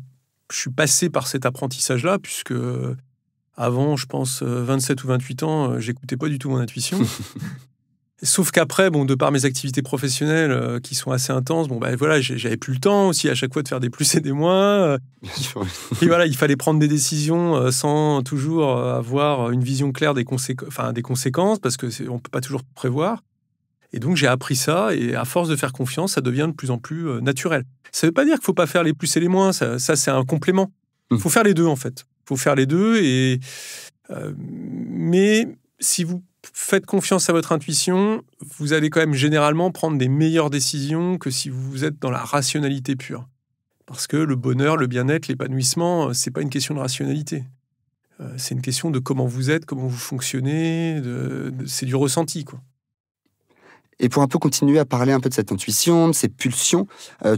suis passé par cet apprentissage-là, puisque avant, je pense, 27 ou 28 ans, j'écoutais pas du tout mon intuition. Sauf qu'après, de par mes activités professionnelles qui sont assez intenses, voilà, j'avais plus le temps aussi à chaque fois de faire des plus et des moins. Bien sûr. Et voilà, il fallait prendre des décisions sans toujours avoir une vision claire des conséquences, parce que on peut pas toujours prévoir. Et donc j'ai appris ça, et à force de faire confiance, ça devient de plus en plus naturel. Ça veut pas dire qu'il faut pas faire les plus et les moins. Ça c'est un complément. Il faut faire les deux en fait. Il faut faire les deux. Mais si vous faites confiance à votre intuition, vous allez quand même généralement prendre des meilleures décisions que si vous êtes dans la rationalité pure. Parce que le bonheur, le bien-être, l'épanouissement, c'est pas une question de rationalité. C'est une question de comment vous êtes, comment vous fonctionnez, c'est du ressenti, quoi. Et pour un peu continuer à parler un peu de cette intuition, de ces pulsions,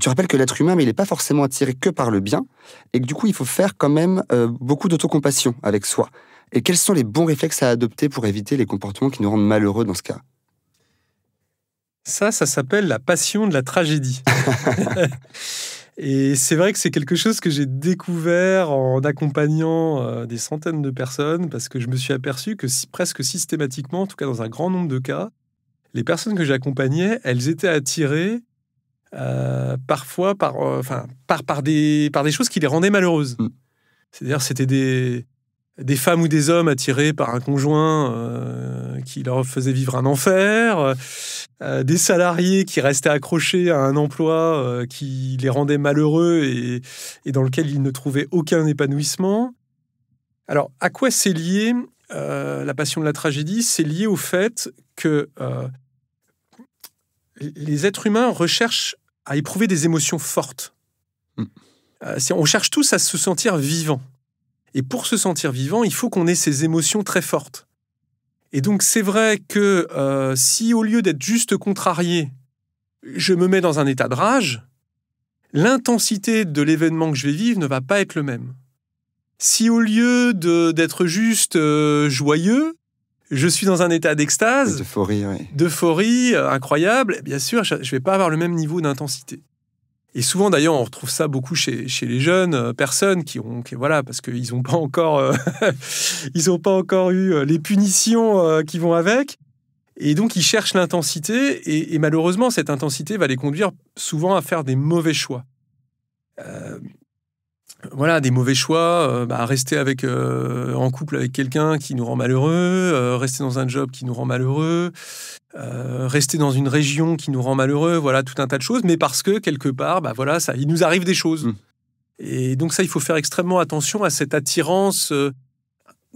tu rappelles que l'être humain, mais il n'est pas forcément attiré que par le bien, et que du coup, il faut faire quand même beaucoup d'autocompassion avec soi. Et quels sont les bons réflexes à adopter pour éviter les comportements qui nous rendent malheureux dans ce cas? Ça s'appelle la passion de la tragédie. Et c'est vrai que c'est quelque chose que j'ai découvert en accompagnant des centaines de personnes, parce que je me suis aperçu que presque systématiquement, en tout cas dans un grand nombre de cas, les personnes que j'accompagnais, elles étaient attirées parfois par des choses qui les rendaient malheureuses. C'est-à-dire c'était des femmes ou des hommes attirés par un conjoint qui leur faisait vivre un enfer, des salariés qui restaient accrochés à un emploi qui les rendait malheureux et dans lequel ils ne trouvaient aucun épanouissement. Alors, à quoi c'est lié la passion de la tragédie? C'est lié au fait que les êtres humains recherchent à éprouver des émotions fortes. On cherche tous à se sentir vivant. Et pour se sentir vivant, il faut qu'on ait ces émotions très fortes. Et donc, c'est vrai que si au lieu d'être juste contrarié, je me mets dans un état de rage, l'intensité de l'événement que je vais vivre ne va pas être le même. Si au lieu d'être juste joyeux, je suis dans un état d'extase, d'euphorie incroyable, bien sûr, je ne vais pas avoir le même niveau d'intensité. Et souvent, d'ailleurs, on retrouve ça beaucoup chez les jeunes personnes parce qu'ils n'ont pas encore, ils n'ont pas encore eu les punitions qui vont avec. Et donc, ils cherchent l'intensité. Et malheureusement, cette intensité va les conduire souvent à faire des mauvais choix. Des mauvais choix, rester en couple avec quelqu'un qui nous rend malheureux, rester dans un job qui nous rend malheureux, rester dans une région qui nous rend malheureux, voilà, tout un tas de choses, mais parce que, quelque part, il nous arrive des choses. Et donc ça, il faut faire extrêmement attention à cette attirance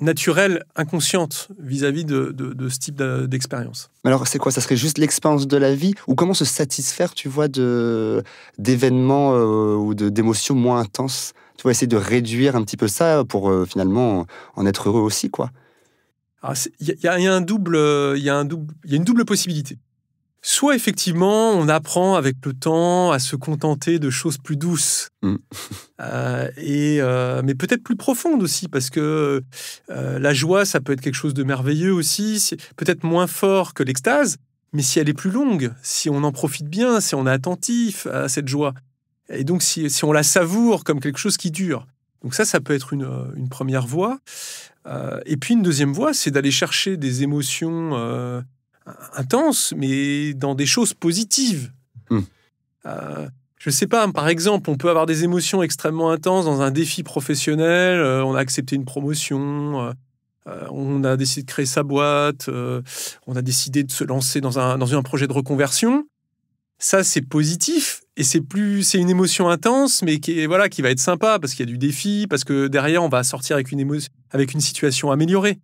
naturelle, inconsciente, vis-à-vis de ce type d'expérience. Alors, c'est quoi? Ça serait juste l'expérience de la vie? Ou comment se satisfaire, tu vois, d'événements ou d'émotions moins intenses? Tu vois, essayer de réduire un petit peu ça pour finalement en être heureux aussi, quoi. Il y a une double possibilité. Soit effectivement, on apprend avec le temps à se contenter de choses plus douces, mais peut-être plus profondes aussi, parce que la joie, ça peut être quelque chose de merveilleux aussi, peut-être moins fort que l'extase, mais si elle est plus longue, si on en profite bien, si on est attentif à cette joie, et donc si on la savoure comme quelque chose qui dure. Donc ça peut être une première voie. Et puis une deuxième voie, c'est d'aller chercher des émotions intenses, mais dans des choses positives. Je ne sais pas, par exemple, on peut avoir des émotions extrêmement intenses dans un défi professionnel, on a accepté une promotion, on a décidé de créer sa boîte, on a décidé de se lancer dans un projet de reconversion. Ça, c'est positif et c'est une émotion intense, mais qui va être sympa parce qu'il y a du défi, parce que derrière, on va sortir avec une situation améliorée.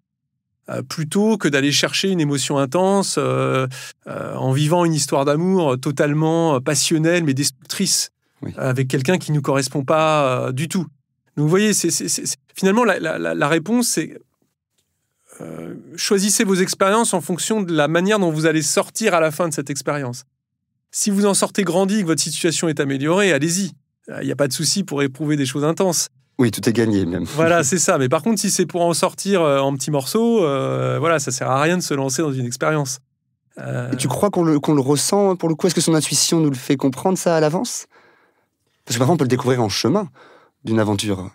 Plutôt que d'aller chercher une émotion intense en vivant une histoire d'amour totalement passionnelle mais destructrice, avec quelqu'un qui ne nous correspond pas du tout. Donc vous voyez, finalement, la réponse, c'est choisissez vos expériences en fonction de la manière dont vous allez sortir à la fin de cette expérience. Si vous en sortez grandi et que votre situation est améliorée, allez-y. Il n'y a pas de souci pour éprouver des choses intenses. Oui, tout est gagné même. Voilà, c'est ça. Mais par contre, si c'est pour en sortir en petits morceaux, ça sert à rien de se lancer dans une expérience. Et tu crois qu'on le ressent pour le coup? Est-ce que son intuition nous le fait comprendre ça à l'avance? Parce que parfois, on peut le découvrir en chemin d'une aventure.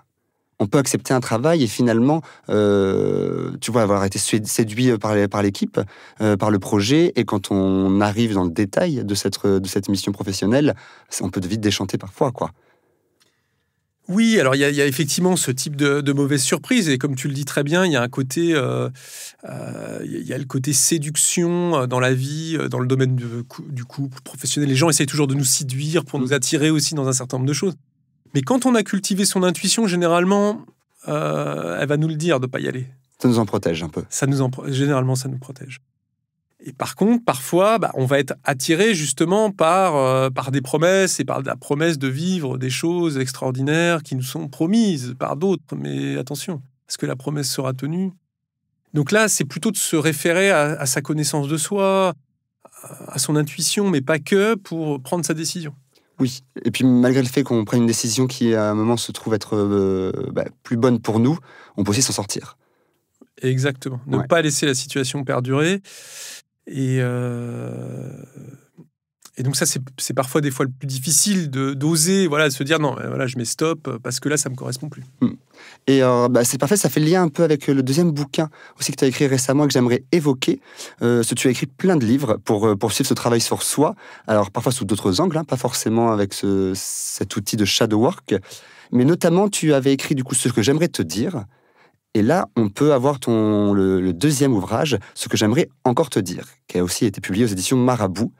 On peut accepter un travail et finalement, avoir été séduit par l'équipe, par le projet. Et quand on arrive dans le détail de cette mission professionnelle, on peut vite déchanter parfois, quoi. Oui, alors il y a effectivement ce type de mauvaise surprise. Et comme tu le dis très bien, il y a un côté, il y a le côté séduction dans la vie, dans le domaine du couple professionnel. Les gens essayent toujours de nous séduire pour nous attirer aussi dans un certain nombre de choses. Mais quand on a cultivé son intuition, généralement, elle va nous le dire de ne pas y aller. Ça nous en protège un peu. Généralement, ça nous protège. Et par contre, parfois, on va être attiré justement par des promesses et par la promesse de vivre des choses extraordinaires qui nous sont promises par d'autres. Mais attention, est-ce que la promesse sera tenue? Donc là, c'est plutôt de se référer à sa connaissance de soi, à son intuition, mais pas que, pour prendre sa décision. Oui, et puis malgré le fait qu'on prenne une décision qui à un moment se trouve être plus bonne pour nous, on peut aussi s'en sortir. Exactement. Ne pas laisser la situation perdurer. Et donc ça, c'est parfois des fois le plus difficile d'oser se dire non, je mets stop parce que là, ça ne me correspond plus. Et c'est parfait, ça fait le lien un peu avec le deuxième bouquin aussi que tu as écrit récemment et que j'aimerais évoquer. Tu as écrit plein de livres pour suivre ce travail sur soi, alors parfois sous d'autres angles, pas forcément avec cet outil de shadow work, mais notamment tu avais écrit du coup ce que j'aimerais te dire. Et là, on peut avoir le deuxième ouvrage, ce que j'aimerais encore te dire, qui a aussi été publié aux éditions Marabout.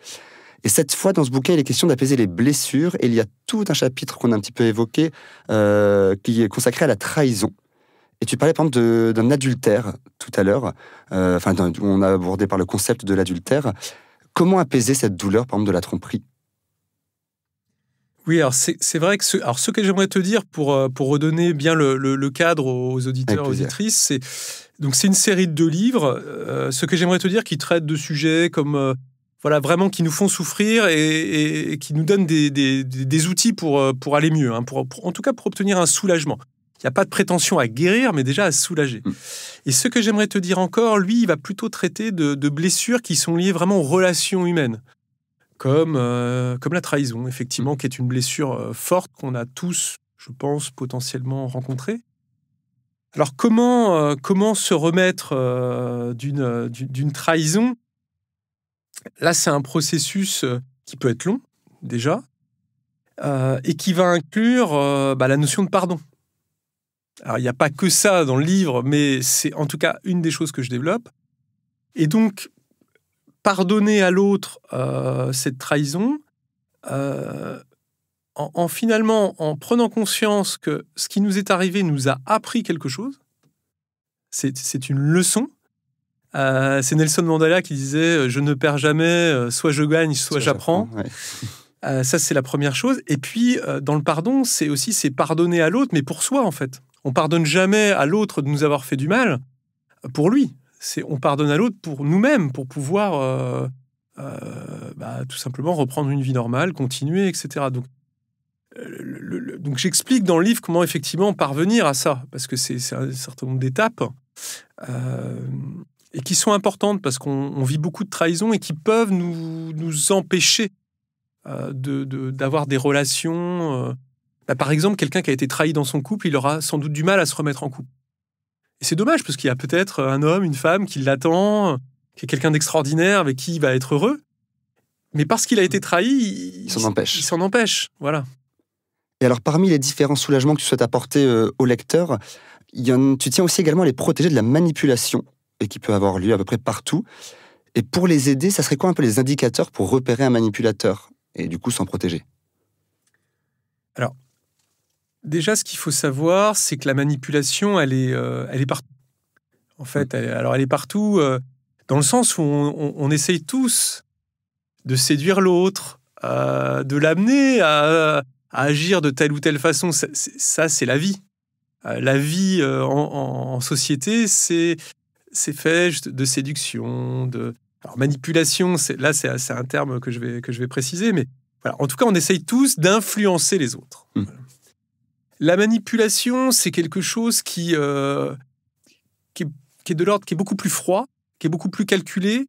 Et cette fois, dans ce bouquin, il est question d'apaiser les blessures. Et il y a tout un chapitre qu'on a un petit peu évoqué, qui est consacré à la trahison. Et tu parlais, par exemple, d'un adultère, tout à l'heure. On a abordé par le concept de l'adultère. Comment apaiser cette douleur, par exemple, de la tromperie? Oui, alors c'est vrai que ce que j'aimerais te dire pour redonner bien le cadre aux auditeurs et auditrices, c'est une série de 2 livres. Ce que j'aimerais te dire qui traite de sujets comme vraiment qui nous font souffrir et qui nous donnent des outils pour aller mieux, en tout cas pour obtenir un soulagement. Il n'y a pas de prétention à guérir, mais déjà à soulager. Et ce que j'aimerais te dire encore, lui, il va plutôt traiter de blessures qui sont liées vraiment aux relations humaines. Comme la trahison, effectivement, qui est une blessure forte qu'on a tous, je pense, potentiellement rencontrée. Alors, comment se remettre d'une trahison? Là, c'est un processus qui peut être long, déjà, et qui va inclure la notion de pardon. Alors, il n'y a pas que ça dans le livre, mais c'est en tout cas une des choses que je développe. Et donc, pardonner à l'autre cette trahison, finalement, en prenant conscience que ce qui nous est arrivé nous a appris quelque chose, c'est une leçon. C'est Nelson Mandela qui disait « Je ne perds jamais, soit je gagne, soit j'apprends ». Ça, c'est la première chose. Et puis, dans le pardon, c'est pardonner à l'autre, mais pour soi, en fait. On pardonne jamais à l'autre de nous avoir fait du mal pour lui. On pardonne à l'autre pour nous-mêmes, pour pouvoir tout simplement reprendre une vie normale, continuer, etc. Donc j'explique dans le livre comment effectivement parvenir à ça, parce que c'est un certain nombre d'étapes et qui sont importantes, parce qu'on vit beaucoup de trahisons et qui peuvent nous empêcher d'avoir des relations. Par exemple, quelqu'un qui a été trahi dans son couple, il aura sans doute du mal à se remettre en couple. Et c'est dommage, parce qu'il y a peut-être un homme, une femme qui l'attend, qui est quelqu'un d'extraordinaire, avec qui il va être heureux. Mais parce qu'il a été trahi, il s'en empêche. Il s'en empêche, voilà. Et alors, parmi les différents soulagements que tu souhaites apporter au lecteur, Tu tiens aussi également à les protéger de la manipulation, et qui peut avoir lieu à peu près partout. Et pour les aider, ça serait quoi un peu les indicateurs pour repérer un manipulateur et du coup s'en protéger? Alors, déjà, ce qu'il faut savoir, c'est que la manipulation, elle est partout. En fait, elle est partout dans le sens où on essaye tous de séduire l'autre, de l'amener à agir de telle ou telle façon. Ça, c'est la vie. La vie en société, c'est fait de séduction, Alors, manipulation, c'est un terme que je vais préciser, mais voilà. En tout cas, on essaye tous d'influencer les autres. Voilà. La manipulation, c'est quelque chose qui est de l'ordre, qui est beaucoup plus froid, qui est beaucoup plus calculé,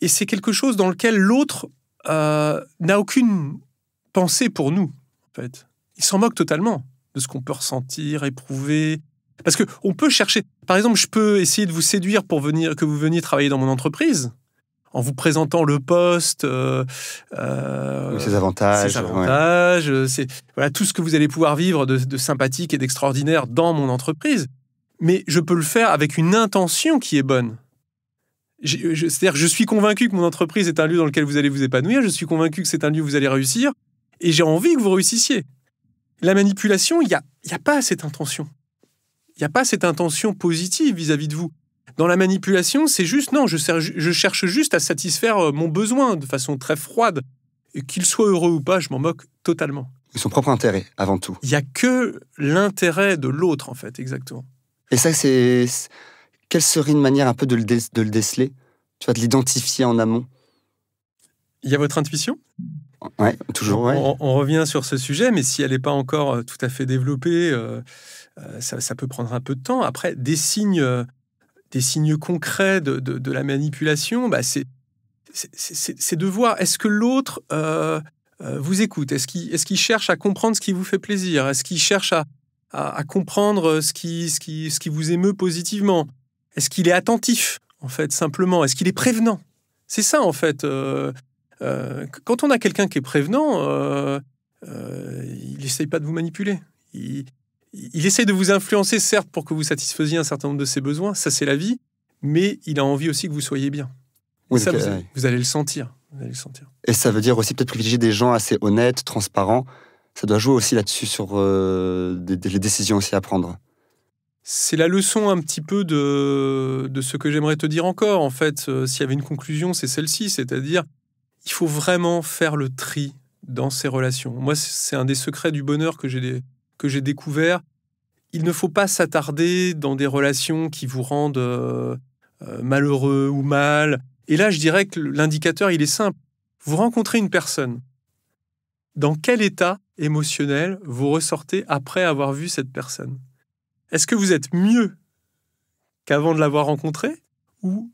et c'est quelque chose dans lequel l'autre n'a aucune pensée pour nous, en fait. Il s'en moque totalement de ce qu'on peut ressentir, éprouver. Parce qu'on peut chercher... Par exemple, je peux essayer de vous séduire pour que vous veniez travailler dans mon entreprise, en vous présentant le poste, ses avantages, voilà, tout ce que vous allez pouvoir vivre de sympathique et d'extraordinaire dans mon entreprise. Mais je peux le faire avec une intention qui est bonne. C'est-à-dire que je suis convaincu que mon entreprise est un lieu dans lequel vous allez vous épanouir, je suis convaincu que c'est un lieu où vous allez réussir, et j'ai envie que vous réussissiez. La manipulation, il n'y a pas cette intention. Il n'y a pas cette intention positive vis-à-vis de vous. Dans la manipulation, c'est juste, non, je cherche juste à satisfaire mon besoin de façon très froide. Et qu'il soit heureux ou pas, je m'en moque totalement. Son propre intérêt, avant tout. Il n'y a que l'intérêt de l'autre, en fait, exactement. Et ça, quelle serait une manière un peu de le déceler? Tu vas de l'identifier en amont? Il y a votre intuition? Ouais, toujours, ouais. On revient sur ce sujet, mais si elle n'est pas encore tout à fait développée, ça peut prendre un peu de temps. Après, des signes concrets de la manipulation, c'est de voir, est-ce que l'autre vous écoute? Est-ce qu'il cherche à comprendre ce qui vous fait plaisir? Est-ce qu'il cherche à comprendre ce qui vous émeut positivement? Est-ce qu'il est attentif, en fait, simplement? Est-ce qu'il est prévenant? C'est ça, en fait. Quand on a quelqu'un qui est prévenant, il n'essaye pas de vous manipuler. Il essaie de vous influencer, certes, pour que vous satisfaisiez un certain nombre de ses besoins. Ça, c'est la vie. Mais il a envie aussi que vous soyez bien. Oui, ça, vous allez le sentir. Et ça veut dire aussi peut-être privilégier des gens assez honnêtes, transparents. Ça doit jouer aussi là-dessus sur les décisions aussi à prendre. C'est la leçon un petit peu de ce que j'aimerais te dire encore. En fait, s'il y avait une conclusion, c'est celle-ci. C'est-à-dire, il faut vraiment faire le tri dans ces relations. Moi, c'est un des secrets du bonheur que j'ai découvert. Il ne faut pas s'attarder dans des relations qui vous rendent malheureux ou mal. Et là, je dirais que l'indicateur, il est simple. Vous rencontrez une personne. Dans quel état émotionnel vous ressortez après avoir vu cette personne? Est-ce que vous êtes mieux qu'avant de l'avoir rencontrée ou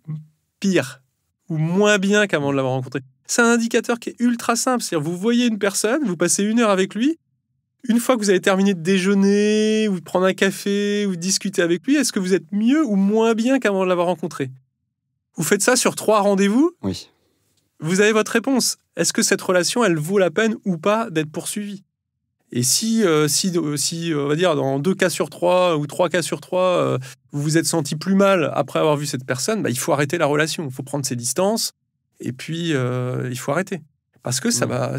pire ou moins bien qu'avant de l'avoir rencontrée? C'est un indicateur qui est ultra simple. C'est-à-dire, vous voyez une personne, vous passez 1 heure avec lui. Une fois que vous avez terminé de déjeuner, ou de prendre un café, ou de discuter avec lui, est-ce que vous êtes mieux ou moins bien qu'avant de l'avoir rencontré? Vous faites ça sur 3 rendez-vous? Oui. Vous avez votre réponse. Est-ce que cette relation, elle vaut la peine ou pas d'être poursuivie? Et si, on va dire, dans 2 cas sur 3 ou 3 cas sur 3, vous vous êtes senti plus mal après avoir vu cette personne, il faut arrêter la relation. Il faut prendre ses distances et puis il faut arrêter. Parce que ça va...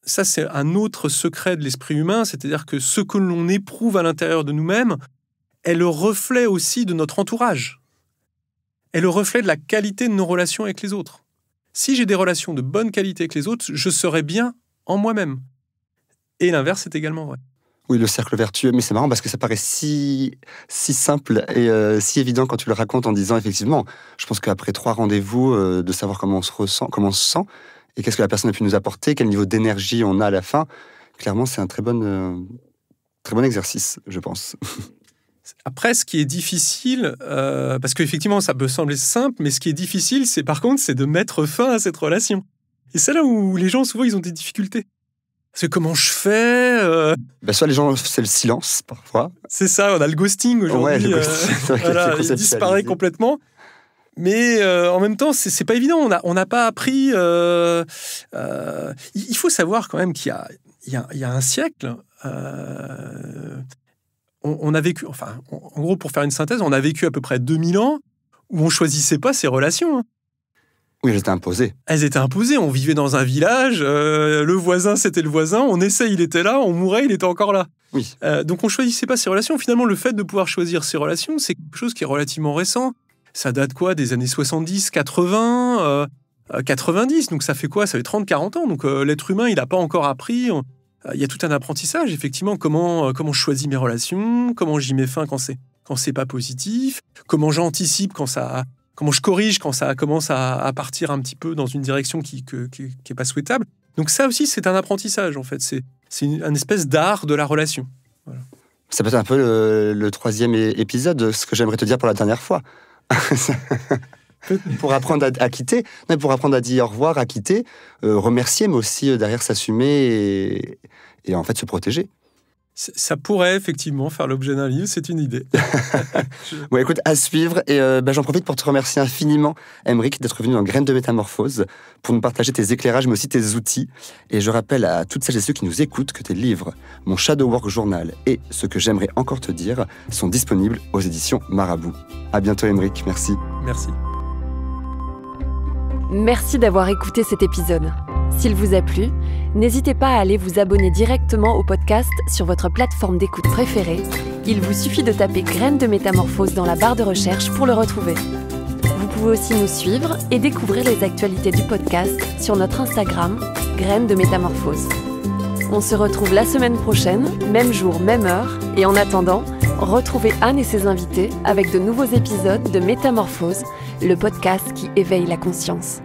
Ça, c'est un autre secret de l'esprit humain, c'est-à-dire que ce que l'on éprouve à l'intérieur de nous-mêmes est le reflet aussi de notre entourage, est le reflet de la qualité de nos relations avec les autres. Si j'ai des relations de bonne qualité avec les autres, je serai bien en moi-même. Et l'inverse est également vrai. Oui, le cercle vertueux, mais c'est marrant parce que ça paraît si simple et si évident quand tu le racontes en disant, effectivement, je pense qu'après 3 rendez-vous, de savoir comment on se sent, et qu'est-ce que la personne a pu nous apporter, quel niveau d'énergie on a à la fin, clairement, c'est un très bon exercice, je pense. Après, ce qui est difficile, parce qu'effectivement, ça peut sembler simple, mais ce qui est difficile, c'est de mettre fin à cette relation. Et c'est là où les gens, souvent, ils ont des difficultés. C'est comment je fais Soit les gens, c'est le silence, parfois. C'est ça, on a le ghosting aujourd'hui. Ouais, le ghosting, voilà, il disparaît complètement. Mais en même temps, c'est pas évident. On n'a pas appris. Il faut savoir quand même qu'il y a un siècle, on a vécu, enfin, en gros, pour faire une synthèse, on a vécu à peu près 2000 ans où on choisissait pas ses relations. Oui, elles étaient imposées. Elles étaient imposées. On vivait dans un village, le voisin, c'était le voisin, on naissait, il était là, on mourait, il était encore là. Oui. Donc on choisissait pas ses relations. Finalement, le fait de pouvoir choisir ses relations, c'est quelque chose qui est relativement récent. Ça date quoi? Des années 70, 80, 90. Donc ça fait quoi? Ça fait 30, 40 ans. Donc l'être humain, il n'a pas encore appris. Il y a tout un apprentissage, effectivement. Comment je choisis mes relations, comment j'y mets fin quand c'est pas positif, comment j'anticipe comment je corrige quand ça commence à partir un petit peu dans une direction qui est pas souhaitable. Donc ça aussi, c'est un apprentissage, en fait. C'est une espèce d'art de la relation. Voilà. Ça peut être un peu le troisième épisode, ce que j'aimerais te dire pour la dernière fois. Pour apprendre à quitter, pour apprendre à dire au revoir, à quitter, remercier, mais aussi derrière s'assumer et en fait se protéger. Ça pourrait effectivement faire l'objet d'un livre, c'est une idée. Bon, écoute, à suivre. Et j'en profite pour te remercier infiniment, Aymeric, d'être venu dans Graines de Métamorphose pour nous partager tes éclairages, mais aussi tes outils. Et je rappelle à toutes celles et ceux qui nous écoutent que tes livres, mon Shadow Work Journal et Ce que j'aimerais encore te dire, sont disponibles aux éditions Marabout. À bientôt, Aymeric. Merci. Merci. Merci d'avoir écouté cet épisode. S'il vous a plu, n'hésitez pas à aller vous abonner directement au podcast sur votre plateforme d'écoute préférée. Il vous suffit de taper Graines de Métamorphose dans la barre de recherche pour le retrouver. Vous pouvez aussi nous suivre et découvrir les actualités du podcast sur notre Instagram, Graines de Métamorphose. On se retrouve la semaine prochaine, même jour, même heure, et en attendant, retrouvez Anne et ses invités avec de nouveaux épisodes de Métamorphose, le podcast qui éveille la conscience.